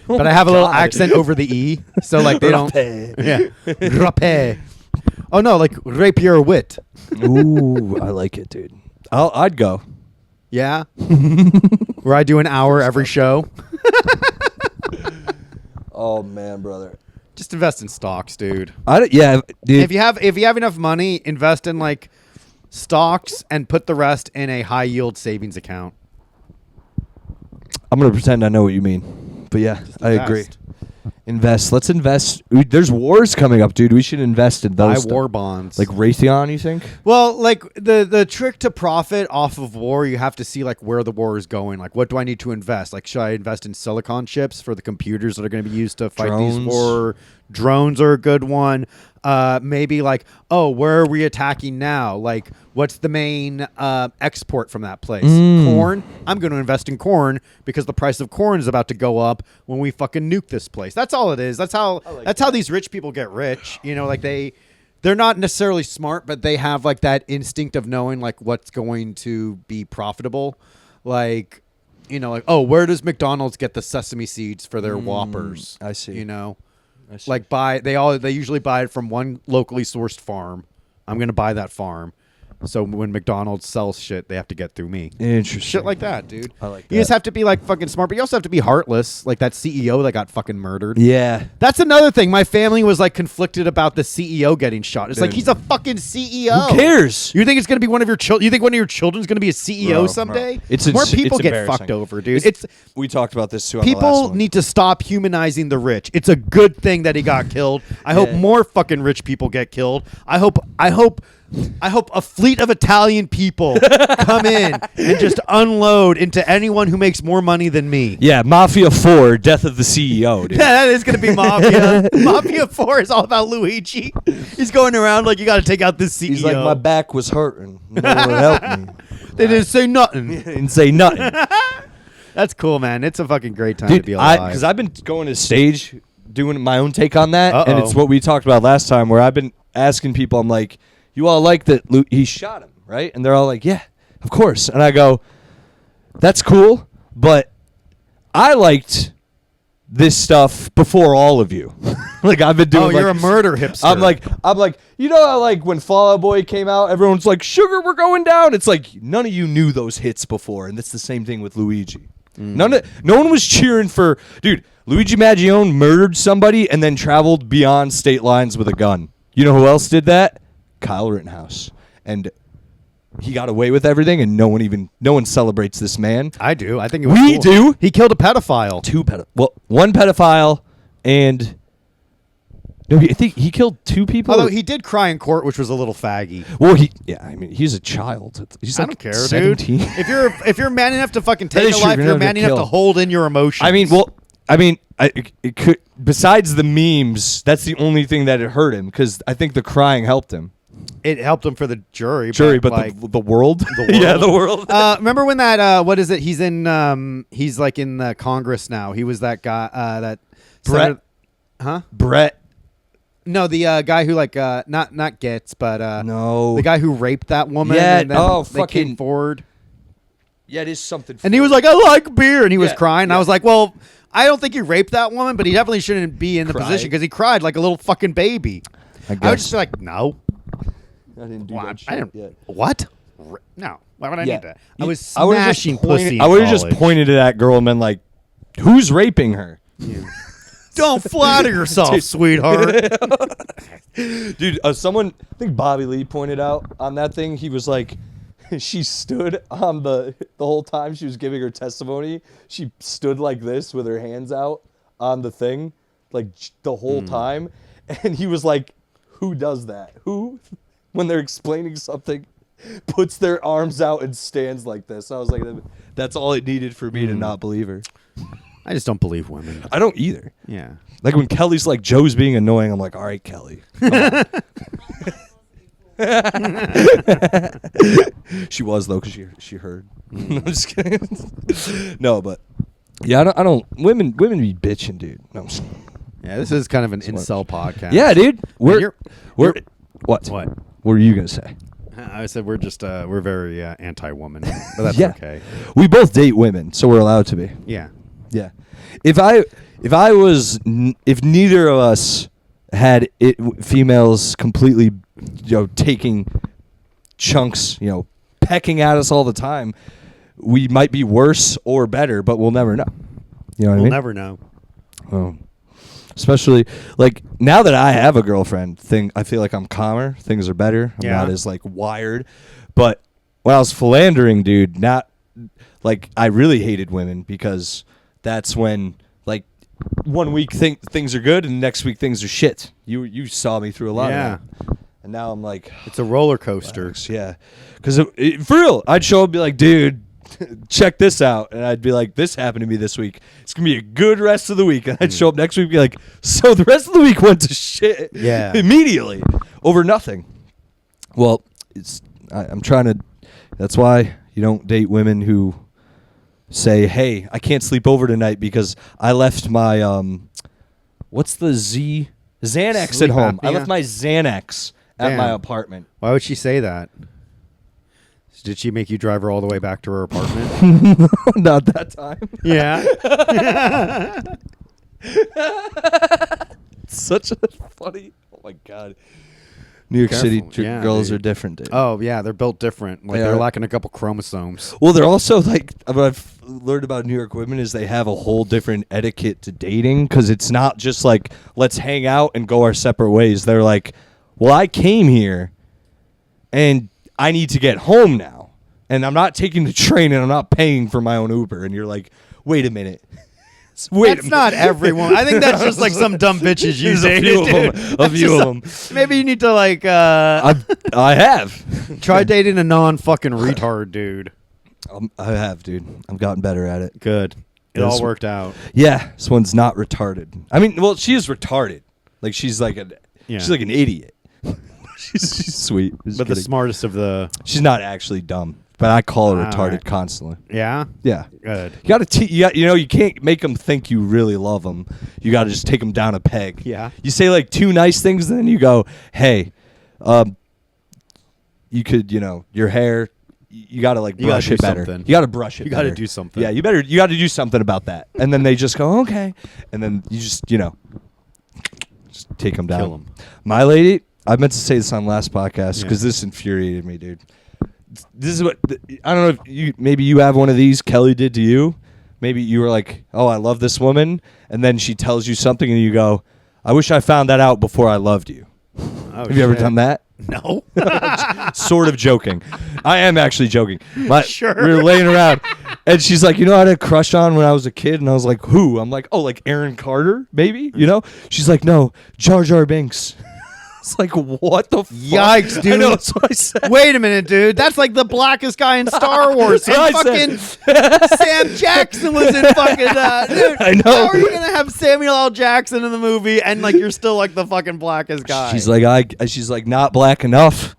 But I have a little accent over the E, so they don't. Rapé. Yeah, rapé. Oh no, rape your wit. Ooh, I like it, dude. I'd go. Yeah, where I do an hour every show. Oh man, brother. Just invest in stocks, dude. Yeah, dude. If you have enough money, invest in stocks and put the rest in a high yield savings account. I'm gonna pretend I know what you mean, but yeah, I agree. Invest. Invest. Let's invest. There's wars coming up, dude. We should invest in Buy those. war bonds. Like Raytheon, you think? Well, the trick to profit off of war, you have to see where the war is going. What do I need to invest? Should I invest in silicon chips for the computers that are going to be used to fight these Drones. war? Drones are a good one. Maybe where are we attacking now? What's the main export from that place? Corn. I'm going to invest in corn because the price of corn is about to go up when we fucking nuke this place. That's all it is. That's how these rich people get rich. They're not necessarily smart, but they have that instinct of knowing what's going to be profitable. Where does McDonald's get the sesame seeds for their Whoppers? I see. I see. They usually buy it from one locally sourced farm. I'm going to buy that farm. So when McDonald's sells shit, they have to get through me. Interesting. Shit like that, dude. I like You just that. have to be like fucking smart, but you also have to be heartless, like that CEO that got fucking murdered. Yeah. That's another thing. My family was like conflicted about the CEO getting shot. It's like Dude. he's a fucking CEO. Who cares? You think it's gonna be one of your children? You think one of your children's gonna be a CEO Bro, someday? bro. It's More ins- people it's get embarrassing. fucked over, dude. It's We talked about this too on the last people one. need to stop humanizing the rich. It's a good thing that he got killed. I hope Yeah. more fucking rich people get killed. I hope a fleet of Italian people come in and just unload into anyone who makes more money than me. Yeah, Mafia 4, Death of the CEO, dude. Yeah, that is going to be Mafia. Mafia 4 is all about Luigi. He's going around like, you got to take out this CEO. He's like, my back was hurting. No one would help me. They didn't say nothing. Didn't say nothing. That's cool, man. It's a fucking great time to Dude, be alive. because I've been going to stage doing my own take on that, and Uh-oh. it's what we talked about last time, where I've been asking people, I'm like, you all like that he shot him, right? And they're all like, yeah, of course. And I go, that's cool, but I liked this stuff before all of you. Like, I've been doing. Oh, you're like, a murder hipster. I'm like, you know how like when Fall Out Boy came out, everyone's like, sugar, we're going down. It's like none of you knew those hits before, and that's the same thing with Luigi. No one was cheering for, dude. Luigi Maggione murdered somebody and then traveled beyond state lines with a gun. You know who else did that? Kyle Rittenhouse. And he got away with everything, and no one celebrates this man. I do. I think it was We cool. do. He killed a pedophile. One pedophile, and no, I think he killed 2 people. Although he did cry in court, which was a little faggy. Well, I mean, he's a child. He's I like don't care, 17. dude. If you're man enough to fucking That take is a true. life, You're you're not man gonna enough to kill. hold in your emotions. It could. Besides the memes, that's the only thing that it hurt him, because I think the crying helped him. it helped him for the jury. But like, the world, world. yeah, the world. remember when that what is it? He's in he's like in the Congress now. He was that guy that Brett. huh? Brett. No, the guy who like not gets, but No. the guy who raped that woman. Yeah, and then they fucking- came forward. Yeah, it is something. And he was like, I like beer. And he was Yeah, crying. And I yeah. was like, well, I don't think he raped that woman, but he definitely shouldn't be in the Cried. position because he cried like a little fucking baby. I I would just be like, no. I didn't do Well, that shit I didn't. yet. What? No. Why would I Yeah. need that? I was I would've just smashing pointed- pussy. I would have just pointed to that girl and been like, "Who's raping her?" Don't flatter yourself, Dude. sweetheart. Dude, someone, I think Bobby Lee pointed out on that thing. He was like, she stood on the whole time she was giving her testimony. She stood like this with her hands out on the thing, like the whole time. And he was like, "Who does that? Who, when they're explaining something, puts their arms out and stands like this?" I was like, that's all it needed for me to not believe her. I just don't believe women. I don't either. Yeah. Like when Kelly's like, "Joe's being annoying," I'm like, "All right, Kelly." Come on." She was though, because she heard. I'm just kidding. No, but yeah, I don't. Women be bitching, dude. No, I'm just- Yeah, this is kind of an incel podcast. yeah, dude. We're you're- what? What? What were you gonna say? I said we're just we're very anti-woman, but that's Yeah. okay. We both date women, so we're allowed to be. Yeah. Yeah. If neither of us had females completely, taking chunks, pecking at us all the time, we might be worse or better, but we'll never know. You know what I We'll mean? never know. Oh. Especially like now that I have a girlfriend, I feel like I'm calmer. Things are better. I'm Yeah. not as like wired. But when I was philandering, dude, not like I really hated women, because that's when like 1 week things are good and next week things are shit. You saw me through a lot Yeah. of that. And now I'm like, It's a roller coaster. relax, yeah. Because for real, I'd show up and be like, "Dude, check this out," and I'd be like, "This happened to me this week. It's gonna be a good rest of the week." And I'd show up next week and be like, "So the rest of the week went to shit." Yeah. Immediately over nothing. Well, I'm trying to. That's why you don't date women who say, "Hey, I can't sleep over tonight because I left my what's the Xanax Sleep at home. I apnea. left my Xanax at Damn. my apartment." Why would she say that? Did she make you drive her all the way back to her apartment? Not that time. Yeah. Such a funny. Oh my god. New York Careful. City Yeah, girls dude. are different, dude. Oh yeah, they're built different. Like They they're are. lacking a couple chromosomes. Well, they're also like what I've learned about New York women is they have a whole different etiquette to dating because it's not just like let's hang out and go our separate ways. They're like, well, I came here and I need to get home now, and I'm not taking the train and I'm not paying for my own Uber. And you're like, wait a minute. That's not everyone. I think that's just like some dumb bitches you There's a dated. few of dude. them. A few of them. Maybe you need to like I have. try dating a non-fucking retard dude. I have, dude. I've gotten better at it. Good. It This- all worked out. Yeah, this one's not retarded. I mean, well, she is retarded. Like she's like an idiot. she's sweet. Just But the kidding. smartest of the She's not actually dumb, but I call her All retarded right. constantly. yeah. Yeah. Good. You got to you can't make them think you really love them. You got to just take them down a peg. Yeah. You say like two nice things and then you go, "Hey, you could, your hair you got to like You gotta brush do it better. something. You got to brush it You gotta better. do something. Yeah, you got to do something about that." And then they just go, "Okay." And then you just, just take them down. Kill 'em. My lady, I meant to say this on last podcast Yeah. because this infuriated me, dude. This is what I don't know if maybe you have one of these Kelly did to you. Maybe you were like, "Oh, I love this woman," and then she tells you something and you go, "I wish I found that out before I loved you." Oh, Have you ever done that? No. Sort of joking. I am actually joking. Sure. We were laying around and she's like, I had a crush on when I was a kid, and I was like, who? I'm like, oh, like Aaron Carter, maybe? She's like, no, Jar Jar Binks. It's like, what the fuck? Yikes, dude. I know, that's what I said. Wait a minute, dude. That's like the blackest guy in Star Wars. And That's what I fucking Sam Jackson was in fucking. Dude, I know. How are you gonna have Samuel L. Jackson in the movie and like you're still like the fucking blackest guy? She's like, not black enough.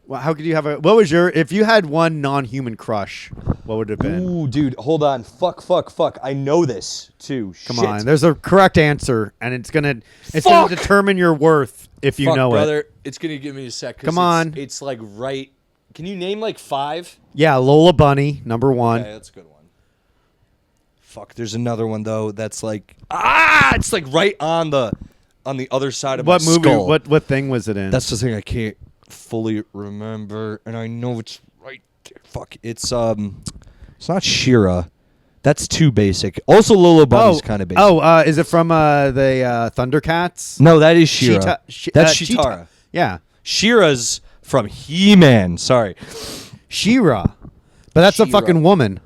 Well, how could you have a? What was your? If you had one non-human crush, what would it have been? Ooh, dude, hold on. Fuck. I know this too. Come on, there's a correct answer, and it's gonna determine your worth if you know brother, it. it's gonna give me a sec. 'Cause Come on. It's like right. Can you name like 5? Yeah, Lola Bunny, number one. Okay, that's a good one. Fuck, there's another one though that's like it's like right on the other side of What my movie? skull. What thing was it in? That's the thing I can't fully remember, and I know it's right there. Fuck, it's not Shira. That's too basic. Also, Lola Bunny's kind of basic. Is it from the Thundercats? No, that is Shira. That's Cheetah. Chitara. Yeah, Shira's from He-Man. Sorry. She-Ra. But that's a She-Ra. fucking woman.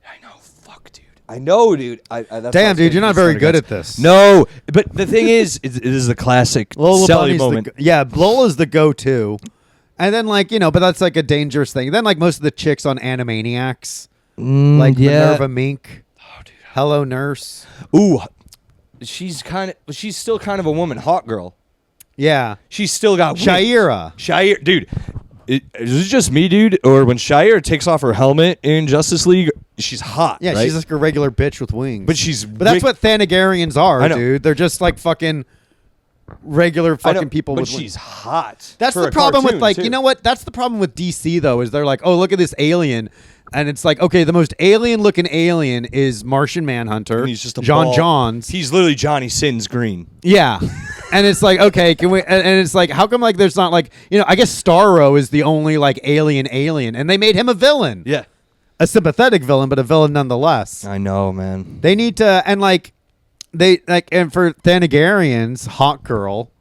I know. Fuck, dude. I know, dude. That's what I Damn, was dude, getting you're not these very good Thundercats. at this. No, but the thing is, it is the classic Lola Selli Bunny's moment. Lola's the go-to. And then but that's like a dangerous thing. Then like most of the chicks on Animaniacs, like Minerva Mink, Hello Nurse. Ooh, she's still kind of a woman, hot girl. Yeah, She's still got wings. Shaira. Dude. Is it just me, dude? Or when Shire takes off her helmet in Justice League, she's hot. Yeah, right? she's like a regular bitch with wings. But that's what Thanagarians are, I know. dude. They're just like fucking regular I know, fucking people but with she's wings. hot. That's for the a problem with cartoon, too. you know what? That's the problem with DC though, is they're like, oh, look at this alien. And it's like, okay, the most alien looking alien is Martian Manhunter. And he's just a John ball. Johns. He's literally Johnny Sins green. Yeah. And it's like, okay, can we and it's like, how come like there's not like, I guess Starro is the only like alien and they made him a villain. Yeah. A sympathetic villain, but a villain nonetheless. I know, man. They need to and and for Thanagarians, hot girl,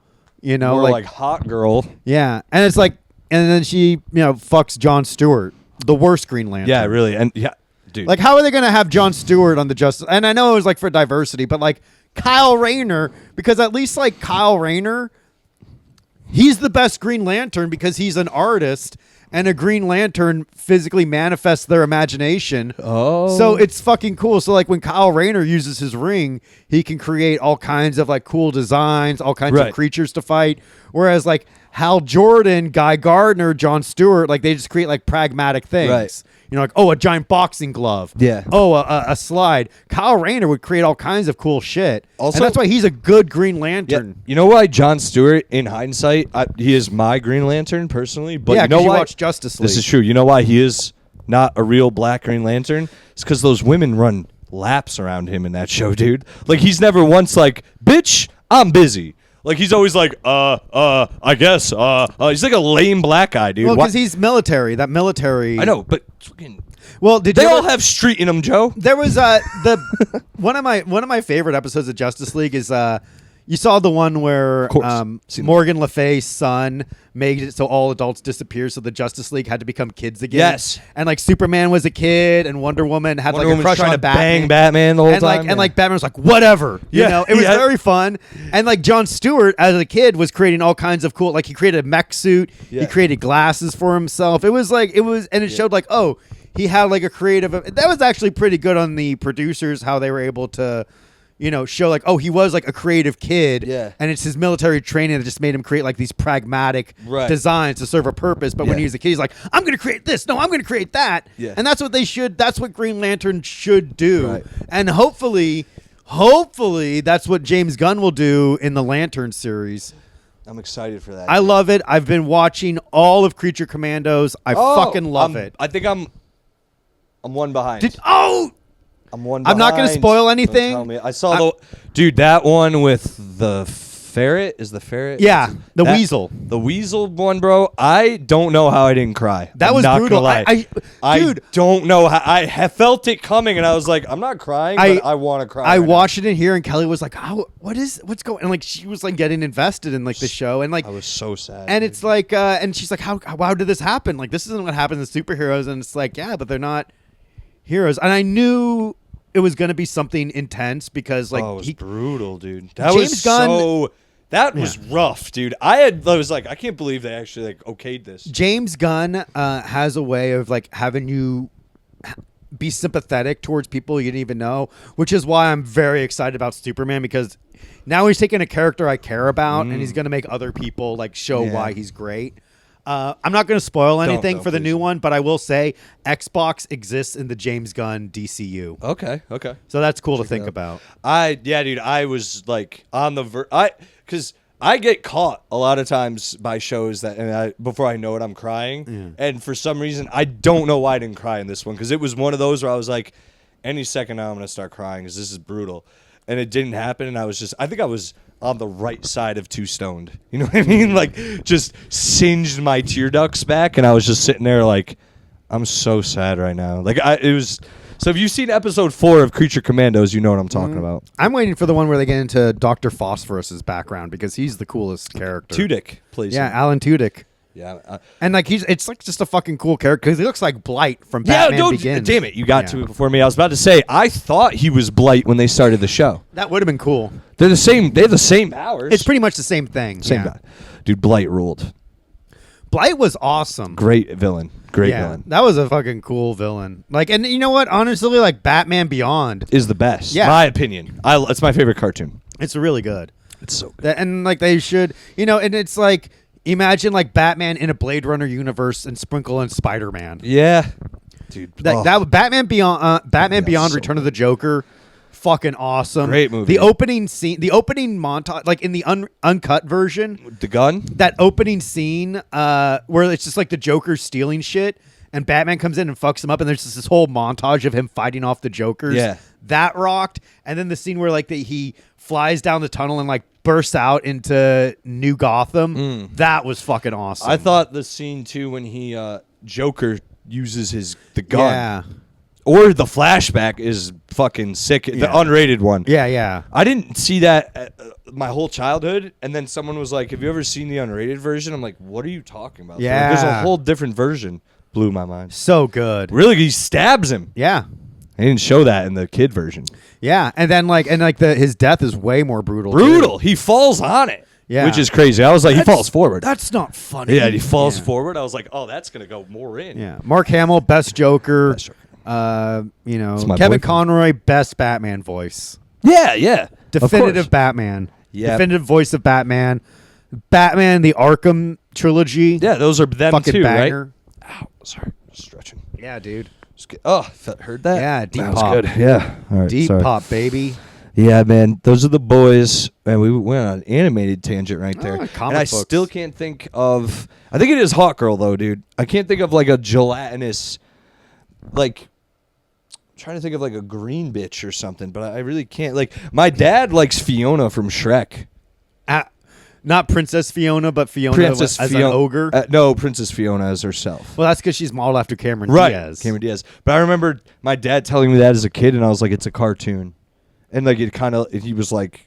More like hot girl. yeah. And it's like and then she, fucks Jon Stewart, the worst Green Lantern. Yeah, really. And yeah, dude. Like, how are they going to have Jon Stewart on the Justice? And I know it was like for diversity, but like Kyle Rayner, because at least like Kyle Rayner, he's the best Green Lantern because he's an artist, and a Green Lantern physically manifests their imagination. Oh. So it's fucking cool. So like when Kyle Rayner uses his ring, he can create all kinds of like cool designs, all kinds Right. of creatures to fight. Whereas like Hal Jordan, Guy Gardner, Jon Stewart, like they just create like pragmatic things. Right. Like, oh, a giant boxing glove. Yeah. Oh, a slide. Kyle Rayner would create all kinds of cool shit. Also- and that's why he's a good Green Yeah. Lantern. You know why Jon Stewart, in hindsight, he is my Green Lantern personally? But Yeah, you know 'cause you why? watch Justice League. This is true. You know why he is not a real black Green Lantern? It's because those women run laps around him in that show, dude. Like, he's never once like, bitch, I'm busy. Like he's always like, I guess, he's like a lame black guy, dude. Well, Why- because he's military. That military. I know, but fucking, Well, did they you all ever- have street in them, Joe. There was the one of my favorite episodes of Justice League is you saw the one where Seen Morgan Le Fay's son made it so all adults disappear, so the Justice League had to become kids again. Yes. And like Superman was a kid, and Wonder Woman had Wonder like a Woman's crush trying on to Batman. bang Batman the whole and time. like and like Batman was like whatever, you Yeah, know. It was yeah. very fun, and like Jon Stewart as a kid was creating all kinds of cool. Like he created a mech suit, Yeah. he created glasses for himself. It was like and it showed like he had like a creative. That was actually pretty good on the producers how they were able to, show like he was like a creative kid. Yeah. And it's his military training that just made him create like these pragmatic Right. designs to serve a purpose. But when Yeah. he was a kid, he's like, I'm going to create this. No, I'm going to create that. Yeah. And that's what they should. That's what Green Lantern should do. Right. And hopefully that's what James Gunn will do in the Lantern series. I'm excited for that. I love it. I've been watching all of Creature Commandos. I fucking love it. I think I'm one behind. I'm one. I'm not gonna behind. spoil Don't anything. tell me. I saw dude, that one with the ferret. Is the ferret? Yeah, the That- weasel. The weasel one, bro. I don't know how I didn't cry. That I'm was not brutal. Gonna lie. Dude, I don't know how. I have felt it coming, and I was like, I'm not crying, but I want to cry. I right now. watched it in here, and Kelly was like, what's going?" And like she was like getting invested in like the show, and like I was so sad. and dude. it's like, and she's like, how did this happen? Like this isn't what happens to superheroes, and it's like, yeah, but they're not heroes. And I knew it was going to be something intense because like it was brutal, dude. That James was Gunn- so. That was rough, dude. I was like, I can't believe they actually like okayed this. James Gunn has a way of like having you be sympathetic towards people you didn't even know, which is why I'm very excited about Superman because now he's taking a character I care about and he's going to make other people like show Yeah. why he's great. I'm not going to spoil anything don't, for the please. new one, but I will say Xbox exists in the James Gunn DCU. Okay. So that's cool to it think out. about. Dude, I was like on the because I get caught a lot of times by shows that, and before I know it, I'm crying, and for some reason I don't know why I didn't cry in this one because it was one of those where I was like, any second now I'm gonna start crying because this is brutal, and it didn't happen, and I think I was on the right side of too stoned, you know what I mean? Like just singed my tear ducts back, and I was just sitting there like, I'm so sad right now. Like it was. So if you've seen episode 4 of Creature Commandos, you know what I'm talking about. I'm waiting for the one where they get into Dr. Phosphorus's background because he's the coolest character. Tudyk plays Yeah, him. Alan Tudyk. Yeah. And like it's like just a fucking cool character because he looks like Blight from Yeah, Batman no, Begins. damn it. You got Yeah. to it before me. I was about to say, I thought he was Blight when they started the show. That would have been cool. They're the same. They have the same powers. It's pretty much the same thing. same yeah. guy. Dude, Blight ruled. Blight was awesome. Great villain. Great yeah, villain. that was a fucking cool villain. Like, and you know what? Honestly, like Batman Beyond, Is the best. Yeah. My opinion. It's my favorite cartoon. it's really good. It's so good. And like they should, and it's like imagine like Batman in a Blade Runner universe and sprinkle in Spider-Man. Yeah. Dude. That Batman Beyond, Batman that's Beyond, so Return of the Joker, fucking awesome. Great movie. The opening scene, the opening montage, like in the uncut version, the gun? that opening scene where it's just like the Joker stealing shit, and Batman comes in and fucks him up, and there's just this whole montage of him fighting off the Jokers. Yeah. That rocked. And then the scene where like he flies down the tunnel and like bursts out into New Gotham. That was fucking awesome. I thought the scene too when he Joker uses the gun. Yeah. Or the flashback is fucking sick. The Yeah. unrated one. Yeah, yeah. I didn't see that my whole childhood, and then someone was like, "Have you ever seen the unrated version?" I'm like, "What are you talking about?" Yeah. There's a whole different version. Blew my mind. So good. Really, he stabs him. Yeah. They didn't show that in the kid version. Yeah. And then his death is way more brutal. Brutal. too. He falls on it. Yeah. Which is crazy. I was like, he falls forward. That's not funny. Yeah, he falls Yeah. forward. I was like, oh, that's gonna go more in. Yeah. Mark Hamill, best Joker. Best Joker. My my Kevin boyfriend. Conroy, best Batman voice. Yeah. Definitive Of course. Batman. Yep. Definitive voice of Batman. Batman, the Arkham trilogy. Yeah, those are them Fucking too, banger. right? Ow, sorry, stretching. Yeah, dude. Heard that? Yeah, deep That was pop. good. Yeah. All right. Deep sorry. pop, baby. Yeah, man. Those are the boys. Man, we went on an animated tangent right there. comic and I books. still can't think of. I think it is Hawk Girl though, dude. I can't think of like a gelatinous, like. I'm trying to think of like a green bitch or something, but I really can't. Like my dad likes Fiona from Shrek. Not Princess Fiona, but Fiona Princess as Fiona, an ogre. No, Princess Fiona as herself. Well, that's because she's modeled after Cameron Right, Diaz. Cameron Diaz. But I remember my dad telling me that as a kid, and I was like, "It's a cartoon," and like it kind of, he was like,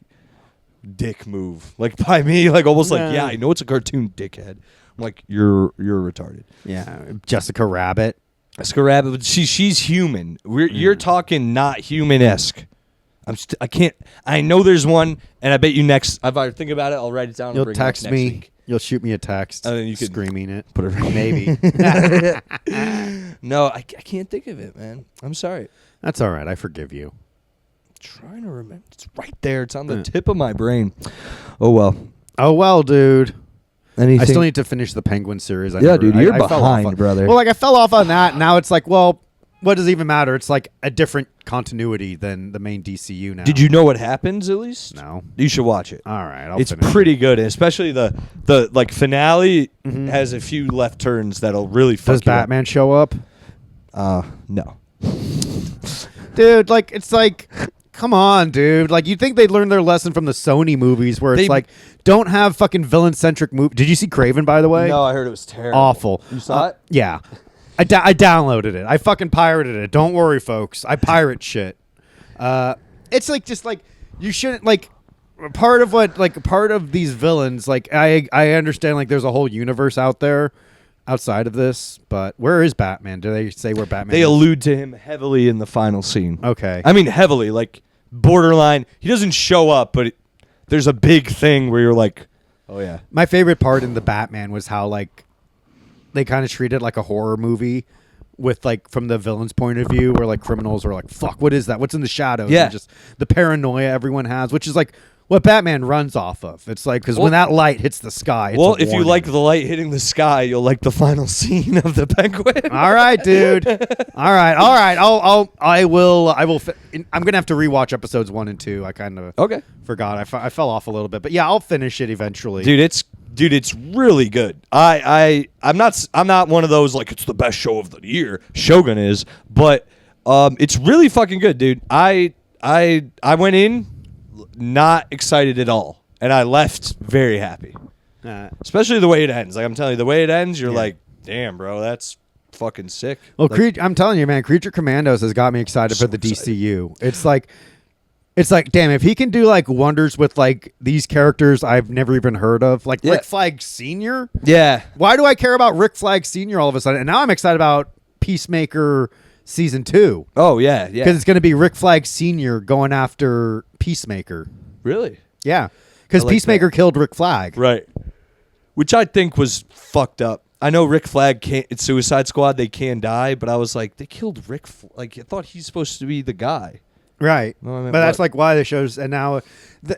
"Dick move," like by me, like almost like, "Yeah, I know it's a cartoon, dickhead." I'm like, "You're retarded." Yeah, Jessica Rabbit. Jessica Rabbit, but she's human. You're talking not human-esque. I can't. I know there's one, and I bet you next. If I think about it, I'll write it down. You'll and bring it up text next me. week. You'll shoot me a text. And then you can screaming it. Put it Maybe. No, I can't think of it, man. I'm sorry. That's all right. I forgive you. Trying to remember. It's right there. It's on the tip of my brain. Oh well. Oh well, dude. Anything? I still need to finish the Penguin series. Dude, you're I fell off behind, on- brother. Well, like I fell off on that. Now it's like, well, what does it even matter? It's like a different continuity than the main DCU now. Did you know what happens at least? No. You should watch it. All right, I'll It's finish pretty good, especially the like finale has a few left turns that'll really fuck Does you up. Batman show up? No. Dude, like it's like come on, dude. Like you'd think they'd learn their lesson from the Sony movies where it's like don't have fucking villain-centric movie. Did you see Craven, by the way? No, I heard it was terrible. Awful. You saw it? Yeah. I downloaded it. I fucking pirated it. Don't worry, folks. I pirate shit. It's like just like you shouldn't like part of these villains. Like I understand like there's a whole universe out there outside of this, but where is Batman? Do they say where Batman? They is? allude to him heavily in the final scene. Okay. I mean heavily, like borderline. He doesn't show up, but there's a big thing where you're like, oh yeah. My favorite part in the Batman was how like they kind of treated like a horror movie with like from the villain's point of view where like criminals are like, fuck, what is that? What's in the shadows? Yeah. And just the paranoia everyone has, which is like what Batman runs off of. It's like, because when that light hits the sky, it's Well, a if you warning. like the light hitting the sky, you'll like the final scene of the Penguin. All right, dude. All right. I will. I'm gonna have to rewatch episodes 1 and 2. I kind of Okay. forgot. I fell off a little bit, but yeah, I'll finish it eventually. Dude, it's really good. I'm not one of those like it's the best show of the year. Shogun is, but it's really fucking good, dude. I went in not excited at all, and I left very happy. Especially the way it ends. Like I'm telling you, the way it ends, you're like, damn, bro, that's fucking sick. Well, Like, I'm telling you, man, Creature Commandos has got me excited for the DCU. It's like, damn, if he can do like wonders with like these characters I've never even heard of, like Rick Flag Sr. yeah. Why do I care about Rick Flag Sr. all of a sudden? And now I'm excited about Peacemaker season 2. Oh yeah, Because yeah. it's going to be Rick Flag Sr. going after Peacemaker. Really? Yeah. Because I like Peacemaker that. killed Rick Flag. Right. Which I think was fucked up. I know Rick Flag can't. It's Suicide Squad. They can die, but I was like, they killed Rick. Like I thought he's supposed to be the guy. Right. No, I mean, but that's what? like why the shows. And now,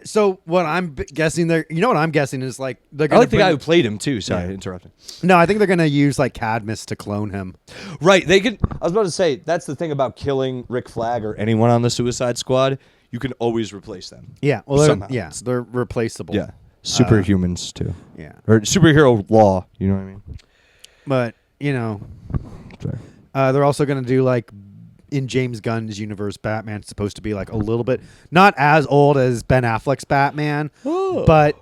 so what I'm guessing there, you know what I'm guessing is like they're I going like the guy who played him too. Sorry, interrupting. No, I think they're going to use like Cadmus to clone him. Right. They could. I was about to say that's the thing about killing Rick Flag or anyone on the Suicide Squad. You can always replace them. Yeah. Well, Somehow. they're replaceable. Yeah. Superhumans too. Yeah. Or superhero law. You know what I mean? But, you know, Sorry. they're also going to do like in James Gunn's universe, Batman's supposed to be like a little bit not as old as Ben Affleck's Batman, but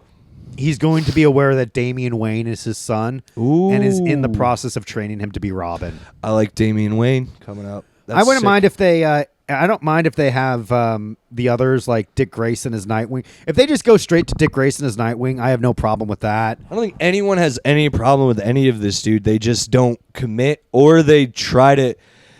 he's going to be aware that Damian Wayne is his son and is in the process of training him to be Robin. I like Damian Wayne coming up. That's I wouldn't sick. mind if they I don't mind if they have the others like Dick Grayson as Nightwing. If they just go straight to Dick Grayson as Nightwing, I have no problem with that. I don't think anyone has any problem with any of this, dude. They just don't commit, or they try to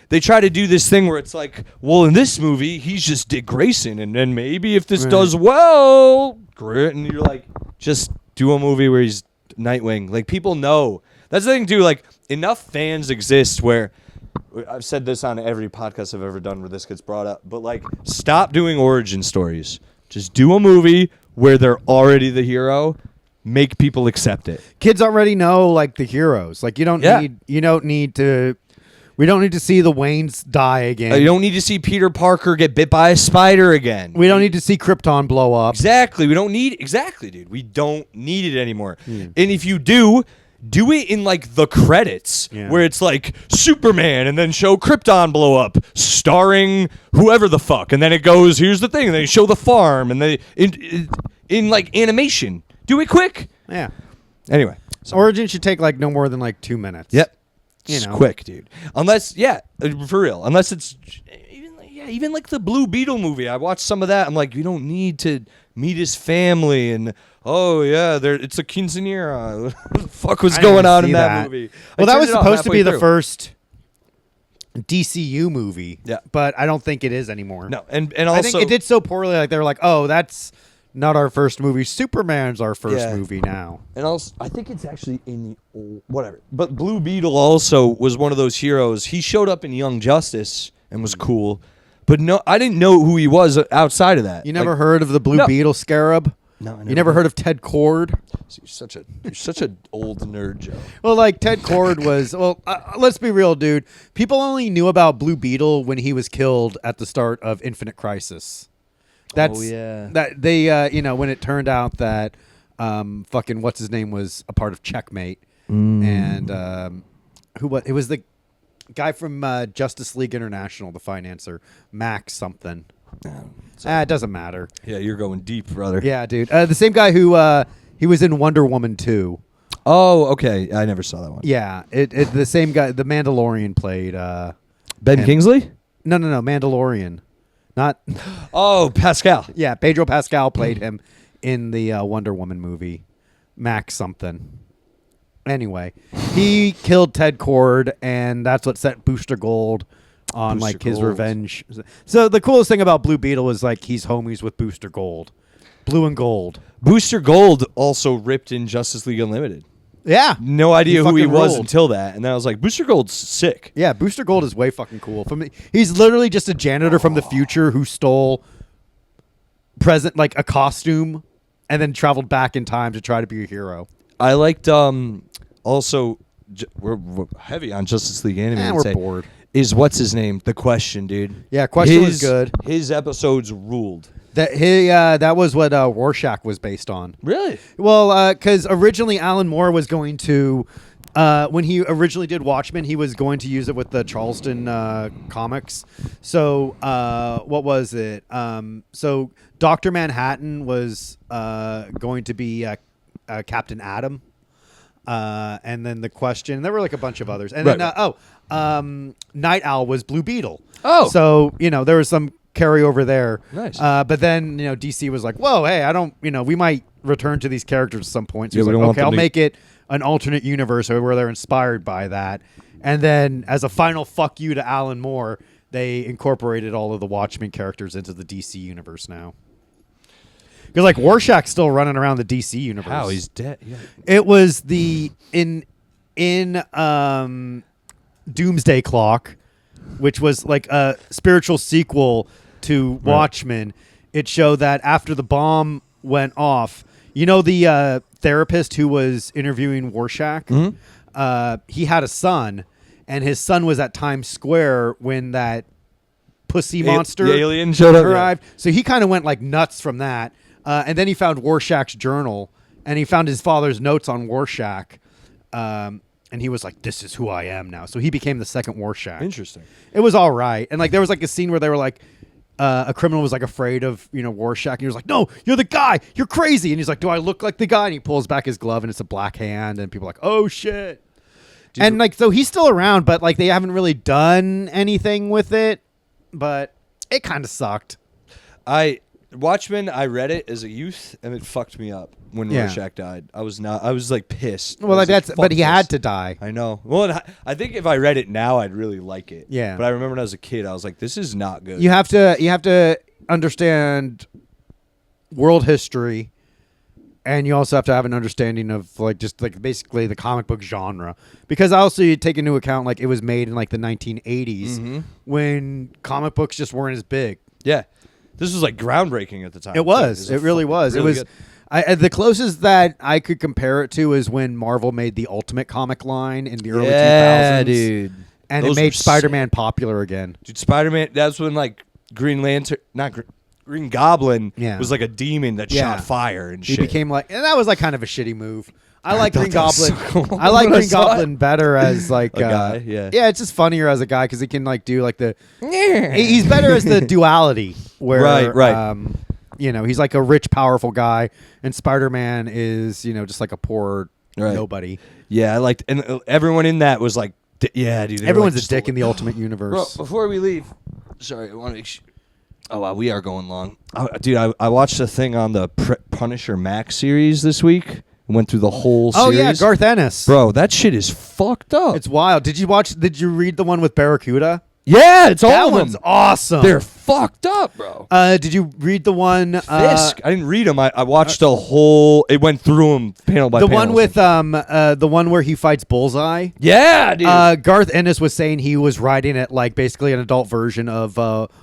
do this thing where it's like, well, in this movie, he's just Dick Grayson, and then maybe if this does well, great. And you're like, just do a movie where he's Nightwing. Like, people know. That's the thing, too. Like, enough fans exist where, I've said this on every podcast I've ever done where this gets brought up, but, like, stop doing origin stories. Just do a movie where they're already the hero. Make people accept it. Kids already know like the heroes. Like we don't need to see the Waynes die again. You don't need to see Peter Parker get bit by a spider again. We don't need to see Krypton blow up. Exactly. We don't need dude. We don't need it anymore. And if you do it in like the credits where it's like Superman and then show Krypton blow up starring whoever the fuck, and then it goes, here's the thing, and then you show the farm, and they in like animation. Do it quick. Yeah. Anyway, so Origin should take like no more than like 2 minutes. yep. You Just know. quick, dude. Unless, for real. Unless it's even like the Blue Beetle movie. I watched some of that. I'm like, you don't need to meet his family and it's a quinceanera. What the fuck was I didn't going on see in that that. movie? Well, I that turned was it off supposed to be halfway the through. first DCU movie. Yeah. But I don't think it is anymore. No, and also I think it did so poorly. Like they were like, oh, that's not our first movie. Superman's our first Yeah. movie now. And also, I think it's actually in the old, whatever. But Blue Beetle also was one of those heroes. He showed up in Young Justice and was cool. But no, I didn't know who he was outside of that. You never heard of the Blue No. Beetle Scarab? No, I You never heard of Ted Cord? You're such a old nerd, Joe. Well, like Ted Cord was. Well, let's be real, dude. People only knew about Blue Beetle when he was killed at the start of Infinite Crisis. That's yeah. that they when it turned out that fucking what's his name was a part of Checkmate and it was the guy from Justice League International, the financer, Max something. It doesn't matter. Yeah, you're going deep, brother. Yeah, dude. The same guy who he was in Wonder Woman 2. Oh, okay. I never saw that one. Yeah, the same guy. The Mandalorian played. Ben and- Kingsley? No, Mandalorian. Not. Oh, Pascal. Yeah, Pedro Pascal played him in the Wonder Woman movie. Max something. Anyway, he killed Ted Cord, and that's what set Booster Gold on Booster like his Gold. revenge. So the coolest thing about Blue Beetle is like he's homies with Booster Gold, Blue and Gold. Booster Gold also ripped in Justice League Unlimited. Yeah, No idea who he fucking was ruled. until that. And then I was like, Booster Gold's sick. Yeah, Booster Gold is way fucking cool. He's literally just a janitor from the future who stole like a costume and then traveled back in time to try to be a hero. I liked also we're heavy on Justice League anime. We're bored. Is what's his name? The Question, dude. Yeah, Question was good. His episodes ruled. That was what Rorschach was based on. Really? Well, because originally Alan Moore was going to, when he originally did Watchmen, he was going to use it with the Charleston comics. So what was it? So Dr. Manhattan was going to be Captain Atom. And then the Question. There were like a bunch of others. And Right, then, Night Owl was Blue Beetle. Oh. So, there was some carryover there. Nice. But then, DC was like, whoa, hey, I don't, we might return to these characters at some point. So Yeah, he's we like, don't want okay, them I'll to- make it an alternate universe where they're inspired by that. And then as a final fuck you to Alan Moore, they incorporated all of the Watchmen characters into the DC universe now. Because like Rorschach's still running around the DC universe. How? He's dead. Yeah. It was in Doomsday Clock, which was like a spiritual sequel to Watchmen. It showed that after the bomb went off, the therapist who was interviewing Rorschach, he had a son, and his son was at Times Square when that pussy monster the alien showed up, yeah. arrived. So he kind of went like nuts from that. And then he found Rorschach's journal, and he found his father's notes on Rorschach. And he was like, this is who I am now. So he became the second Rorschach. Interesting. It was all right. And like there was like a scene where they were like, a criminal was like afraid of, Rorschach. And he was like, no, you're the guy. You're crazy. And he's like, do I look like the guy? And he pulls back his glove and it's a black hand. And people are like, oh shit. And like, so he's still around, but like they haven't really done anything with it. But it kind of sucked. Watchmen, I read it as a youth, and it fucked me up when Yeah. Rorschach died. I was like pissed. Well, I like was like, that's, but fuck he this. had to die. I know. Well, and I think if I read it now, I'd really like it. Yeah. But I remember when I was a kid, I was like, this is not good. You have to understand world history, and you also have to have an understanding of like just like basically the comic book genre, because also you take into account like it was made in like the 1980s when comic books just weren't as big. Yeah. This was like groundbreaking at the time. It was. It really was. It was. The closest that I could compare it to is when Marvel made the Ultimate comic line in the early 2000s. Dude. And Those it made were Spider-Man popular again. Dude, Spider-Man, that's when like Green Lantern, Green Goblin Yeah. was like a demon that Yeah. shot fire and He shit. became like, and that was like kind of a shitty move. I like thought Green that was Goblin. so cool I like when I Green saw Goblin better as like A guy, yeah. Yeah, it's just funnier as a guy because he can like do like the. He's better as the duality where Right. he's like a rich, powerful guy, and Spider-Man is, just like a poor nobody. Yeah, I liked, and everyone in that was like, yeah, dude. Everyone's like, a dick in the Ultimate Universe. Bro, before we leave, sorry, I want to make sure. Oh, wow, we are going long. Dude, I watched a thing on the Punisher Max series this week. Went through the whole series. Oh, yeah, Garth Ennis. Bro, that shit is fucked up. It's wild. Did you read the one with Barracuda? Yeah, it's all That of them. one's awesome. They're fucked up, bro. Did you read the one? Fisk. I didn't read them. I watched the whole. It went through them panel by the panel. one with the one where he fights Bullseye. Yeah, dude. Garth Ennis was saying he was writing it like basically an adult version of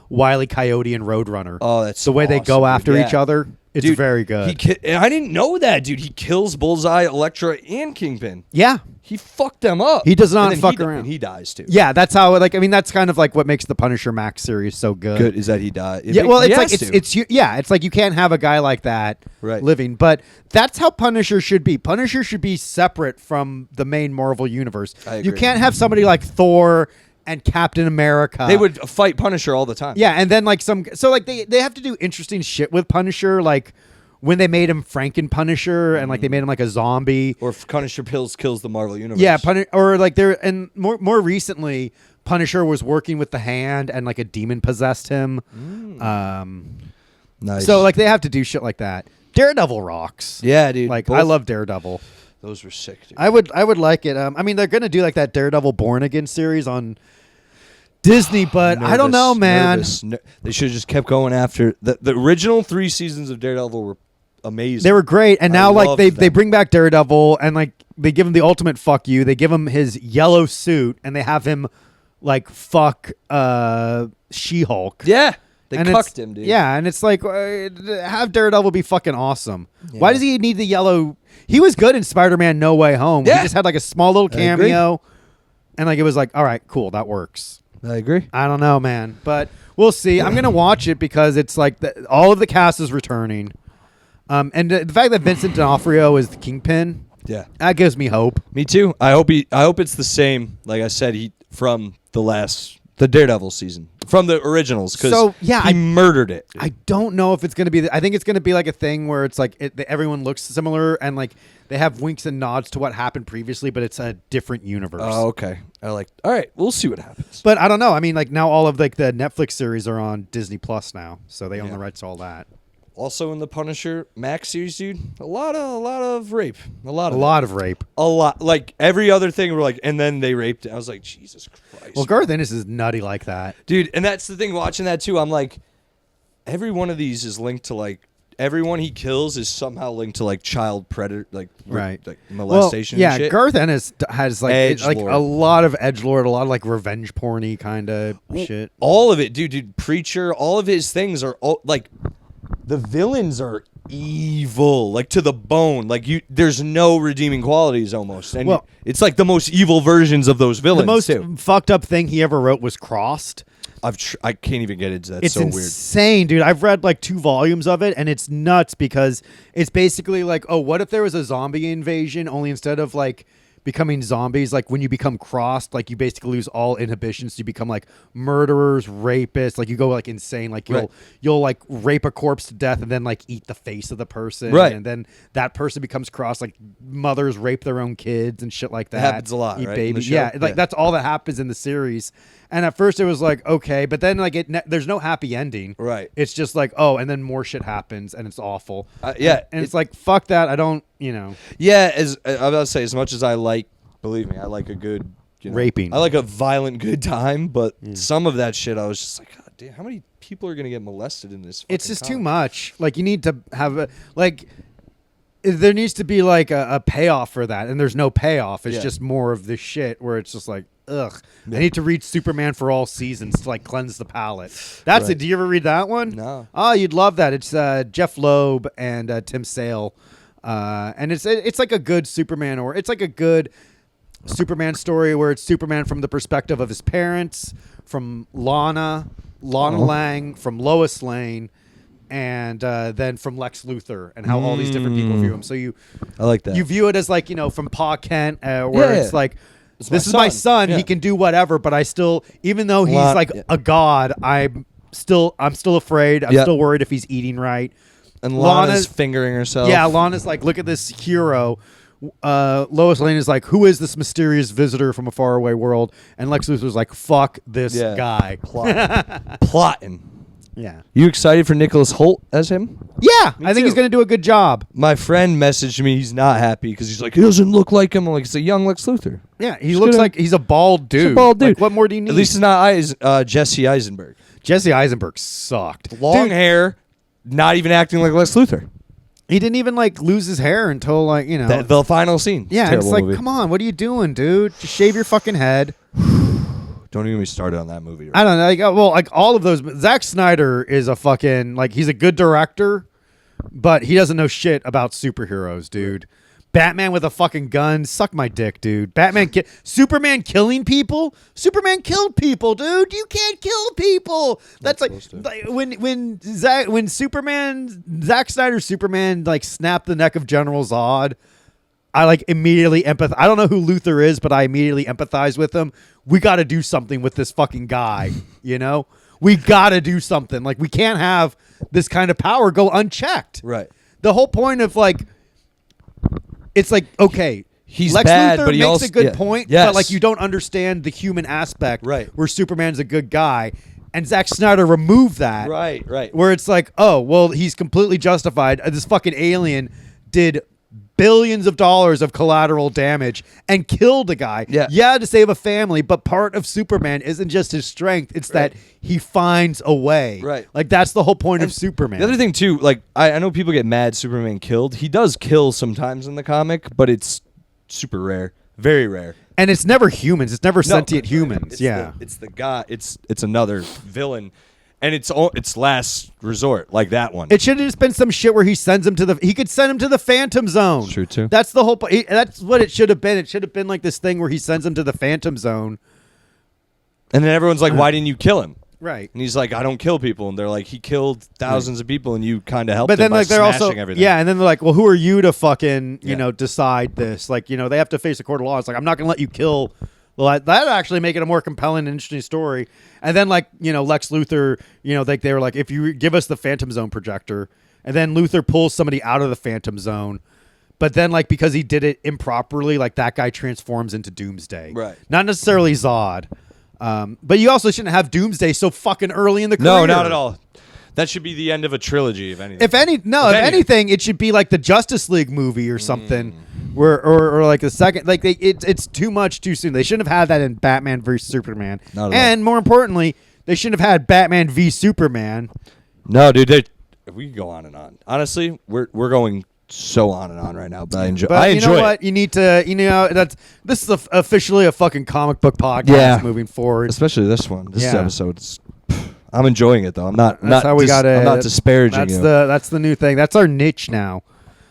Wile E. Coyote and Roadrunner. Oh, that's the way they go awesome, after dude. each Yeah. other. It's Dude, very good. And I didn't know that, dude. He kills Bullseye, Elektra, and Kingpin. Yeah. He fucked them up. He does not And then fuck he around. And he dies too. Yeah, that's how. That's kind of like what makes the Punisher Max series so good. Good is that he died. Yeah, well, He it's like has to. it's like you can't have a guy like that Right. living, but that's how Punisher should be. Punisher should be separate from the main Marvel universe. I You agree. can't have somebody like Thor and Captain America. They would fight Punisher all the time. yeah, and then like they have to do interesting shit with Punisher, like when they made him Franken-Punisher and like they made him like a zombie. Or if Punisher kills the Marvel universe. Yeah, or like and more recently, Punisher was working with the Hand and like a demon possessed him. Nice. So like they have to do shit like that. Daredevil rocks. Yeah, dude. Like Both- I love Daredevil. those were sick, dude. I would like it. I mean they're gonna do like that Daredevil Born Again series on Disney, but I don't know, man. They should have just kept going after the original 3 seasons of Daredevil were amazing. They were great, and I now like loved they them. bring back Daredevil and like they give him the ultimate fuck you. They give him his yellow suit and they have him like fuck She-Hulk. Yeah, they And cucked him, dude. Yeah, and it's like have Daredevil be fucking awesome. Yeah. Why does he need the yellow? He was good in Spider-Man No Way Home. Yeah. He just had like a small little I agree. cameo, and like it was like, all right, cool, that works. I agree. I don't know, man, but we'll see. I'm gonna watch it because it's like all of the cast is returning, and the fact that Vincent D'Onofrio is the Kingpin, Yeah, that gives me hope. me too. I hope it's the same. Like I said, he from the Daredevil season, from the originals. Because So, yeah, he murdered it. I don't know if it's gonna be. I think it's gonna be like a thing where it's like everyone looks similar and like they have winks and nods to what happened previously, but it's a different universe. Oh, okay. All right, we'll see what happens. But I don't know. I mean, like now all of like the Netflix series are on Disney Plus now, so they own Yeah. the rights to all that. Also in the Punisher Max series, dude, a lot of rape, a lot A of lot of rape. a lot. Like every other thing, we're like, and then they raped. I was like, Jesus Christ. Well, Garth Ennis is nutty like that. dude, and that's the thing. Watching that too, I'm like, every one of these is linked to like. Everyone he kills is somehow linked to like child predator, like Right. like molestation. Well, yeah, and shit. Garth Ennis has like Edgelord. a lot of edgelord, a lot of like revenge porny kind of shit. All of it, dude. Preacher, all of his things are all like the villains are evil, like to the bone. Like there's no redeeming qualities almost, and Well- it's like the most evil versions of those villains. The most too. fucked up thing he ever wrote was Crossed. I can't even get into that. It's so weird. insane, dude. I've read like 2 volumes of it, and it's nuts because it's basically like, oh, what if there was a zombie invasion? Only instead of like becoming zombies, like when you become crossed, like you basically lose all inhibitions. You become like murderers, rapists. Like you go like insane. Like Right. you'll like rape a corpse to death and then like eat the face of the person. Right. And then that person becomes crossed. Like mothers rape their own kids and shit like that. happens a lot, Eat right, in the babies. show? Yeah, like Yeah. that's all that happens in the series. And at first it was like, okay, but then like there's no happy ending. Right. It's just like, oh, and then more shit happens and it's awful. Yeah, And it's like, fuck that. I don't, Yeah, as I was about to say, as much as I like, believe me, I like a good Raping. I like a violent good time, but some of that shit, I was just like, God damn, how many people are gonna get molested in this? it's fucking just too comic? much. Like you need to have there needs to be like a payoff for that. And there's no payoff. It's Yeah. just more of this shit where it's just like, ugh. I need to read Superman for all seasons to like cleanse the palate. That's Right. it. Do you ever read that one? No. Oh, you'd love that. It's Jeff Loeb and Tim Sale. And it's like a good Superman, or it's like a good Superman story where it's Superman from the perspective of his parents, from Lana Lang, from Lois Lane, and then from Lex Luthor, and how all these different people view him. So I like that. you view it as like, from Pa Kent, where Yeah. it's like, It's this my is my son. son. Yeah. He can do whatever, but I still, even though he's Lot- like yeah. a god, I'm I'm still afraid. I'm Yep. still worried if he's eating right. And Lana's fingering herself. Yeah, Lana's like, look at this hero. Lois Lane is like, who is this mysterious visitor from a faraway world? And Lex Luthor's like, fuck this guy. Plotting. Yeah. You excited for Nicholas Hoult as him? Yeah, I think too. he's going to do a good job. My friend messaged me. He's not happy because he's like, he doesn't look like him. I'm like, it's a young Lex Luthor. Yeah, he looks like he's a bald dude. He's a bald dude. Like, what more do you need? At least it's not Jesse Eisenberg. Jesse Eisenberg sucked. Long Dude, hair, not even acting like Lex Luthor. he didn't even like lose his hair until like, you know. The final scene. Yeah, it's Terrible like, movie. come on, what are you doing, dude? Just shave your fucking head. Don't even get me started on that movie. I don't know. Like all of those. Zack Snyder is a fucking like he's a good director, but he doesn't know shit about superheroes, dude. Batman with a fucking gun, suck my dick, dude. Superman killing people. Superman killed people, dude. You can't kill people. That's like when Zack Snyder's Superman like snapped the neck of General Zod. I like immediately empathize. I don't know who Luthor is, but I immediately empathize with him. We got to do something with this fucking guy, you know? We got to do something. Like, we can't have this kind of power go unchecked. Right. The whole point of, like, it's like, okay, He's Lex bad, Luthor but he makes also- a good yeah. point, Yes. but, like, you don't understand the human aspect Right. where Superman's a good guy. And Zack Snyder removed that. Right. Where it's like, oh, well, he's completely justified. This fucking alien did billions of dollars of collateral damage and killed a guy. Yeah. To save a family, but part of Superman isn't just his strength. It's that he finds a way. Right. Like, that's the whole point of Superman. The other thing, too, like, I know people get mad Superman killed. He does kill sometimes in the comic, but it's super rare. Very rare. And it's never humans. It's never sentient humans. It's the guy. It's another villain. And it's last resort, like that one. It should have just been some shit where he sends him to he could send him to the Phantom Zone. True, too. That's the whole that's what it should have been. It should have been like this thing where he sends him to the Phantom Zone. And then everyone's like, why didn't you kill him? Right. And he's like, I don't kill people. And they're like, he killed thousands of people and you kind of helped But him then by like they're smashing also everything. and then they're like, well, who are you to fucking Yeah. decide this? Like, they have to face a court of law. It's like, I'm not gonna let you kill. Well, that actually make it a more compelling and interesting story. And then like Lex Luthor, they were like, if you give us the Phantom Zone projector, and then Luthor pulls somebody out of the Phantom Zone, but then like because he did it improperly, like that guy transforms into Doomsday. Right. Not necessarily Zod. But you also shouldn't have Doomsday so fucking early in the career. No, not at all. That should be the end of a trilogy, if anything. If anything, it should be like the Justice League movie or something, where or like the second, like it's too much too soon. They shouldn't have had that in Batman v Superman. Not at and more importantly, they shouldn't have had Batman v Superman. No, dude, we can go on and on. Honestly, we're going so on and on right now, but I enjoy. But I you enjoy know it. what? You need to, this is officially a fucking comic book podcast Yeah. moving forward. Especially this one. This Yeah. episode. I'm enjoying it though. I'm not. That's how we got it. I'm not disparaging That's you. that's the new thing. That's our niche now.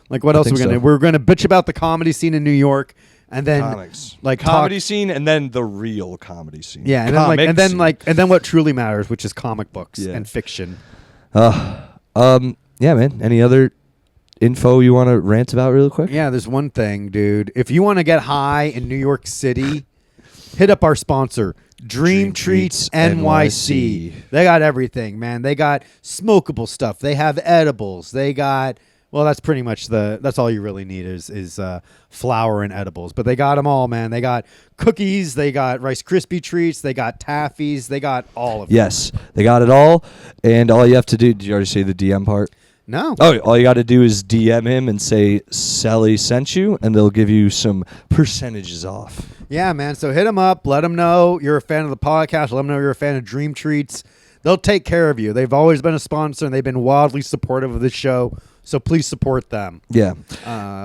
Like what else are we think gonna do? so. We're gonna bitch about the comedy scene in New York, and then Comics, like comedy scene, and then the real comedy scene. Yeah, and Comic scene. then what truly matters, which is comic books Yeah. and fiction. Yeah, man. Any other info you want to rant about real quick? Yeah, there's one thing, dude. If you want to get high in New York City, hit up our sponsor, Dream Treats NYC. They got everything, man. They got smokable stuff. They have edibles. They got that's pretty much that's all you really need is flour and edibles. But they got them all, man. They got cookies. They got Rice Krispie treats. They got taffies. They got all of it. Yes, they got it all. And all you have to do, did you already say the DM part? No. Oh, all you got to do is DM him and say Selli sent you, and they'll give you some percentages off. Yeah, man. So hit them up. Let them know you're a fan of the podcast. Let them know you're a fan of Dream Treats. They'll take care of you. They've always been a sponsor, and they've been wildly supportive of this show. So please support them. Yeah.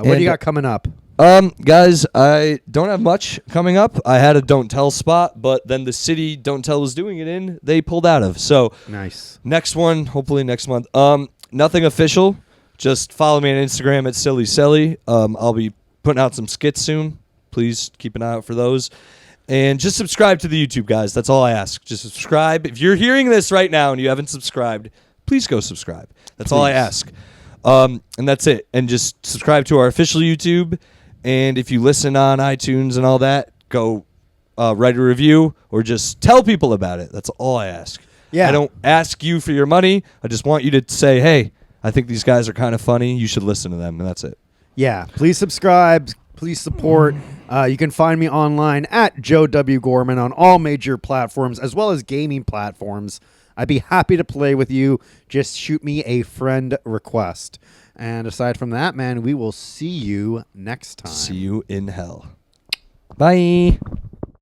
What do you got coming up? Guys, I don't have much coming up. I had a Don't Tell spot, but then the city Don't Tell was doing it in, they pulled out of. So Nice. next one, hopefully next month. Nothing official. Just follow me on Instagram at Selli. I'll be putting out some skits soon. Please keep an eye out for those. And just subscribe to the YouTube, guys. That's all I ask. Just subscribe. If you're hearing this right now and you haven't subscribed, please go subscribe. That's all I ask. And that's it. And just subscribe to our official YouTube. And if you listen on iTunes and all that, go write a review or just tell people about it. That's all I ask. Yeah. I don't ask you for your money. I just want you to say, hey, I think these guys are kind of funny. You should listen to them, and that's it. Yeah, please subscribe. Please support. You can find me online at Joe W. Gorman on all major platforms as well as gaming platforms. I'd be happy to play with you. Just shoot me a friend request. And aside from that, man, we will see you next time. See you in hell. Bye.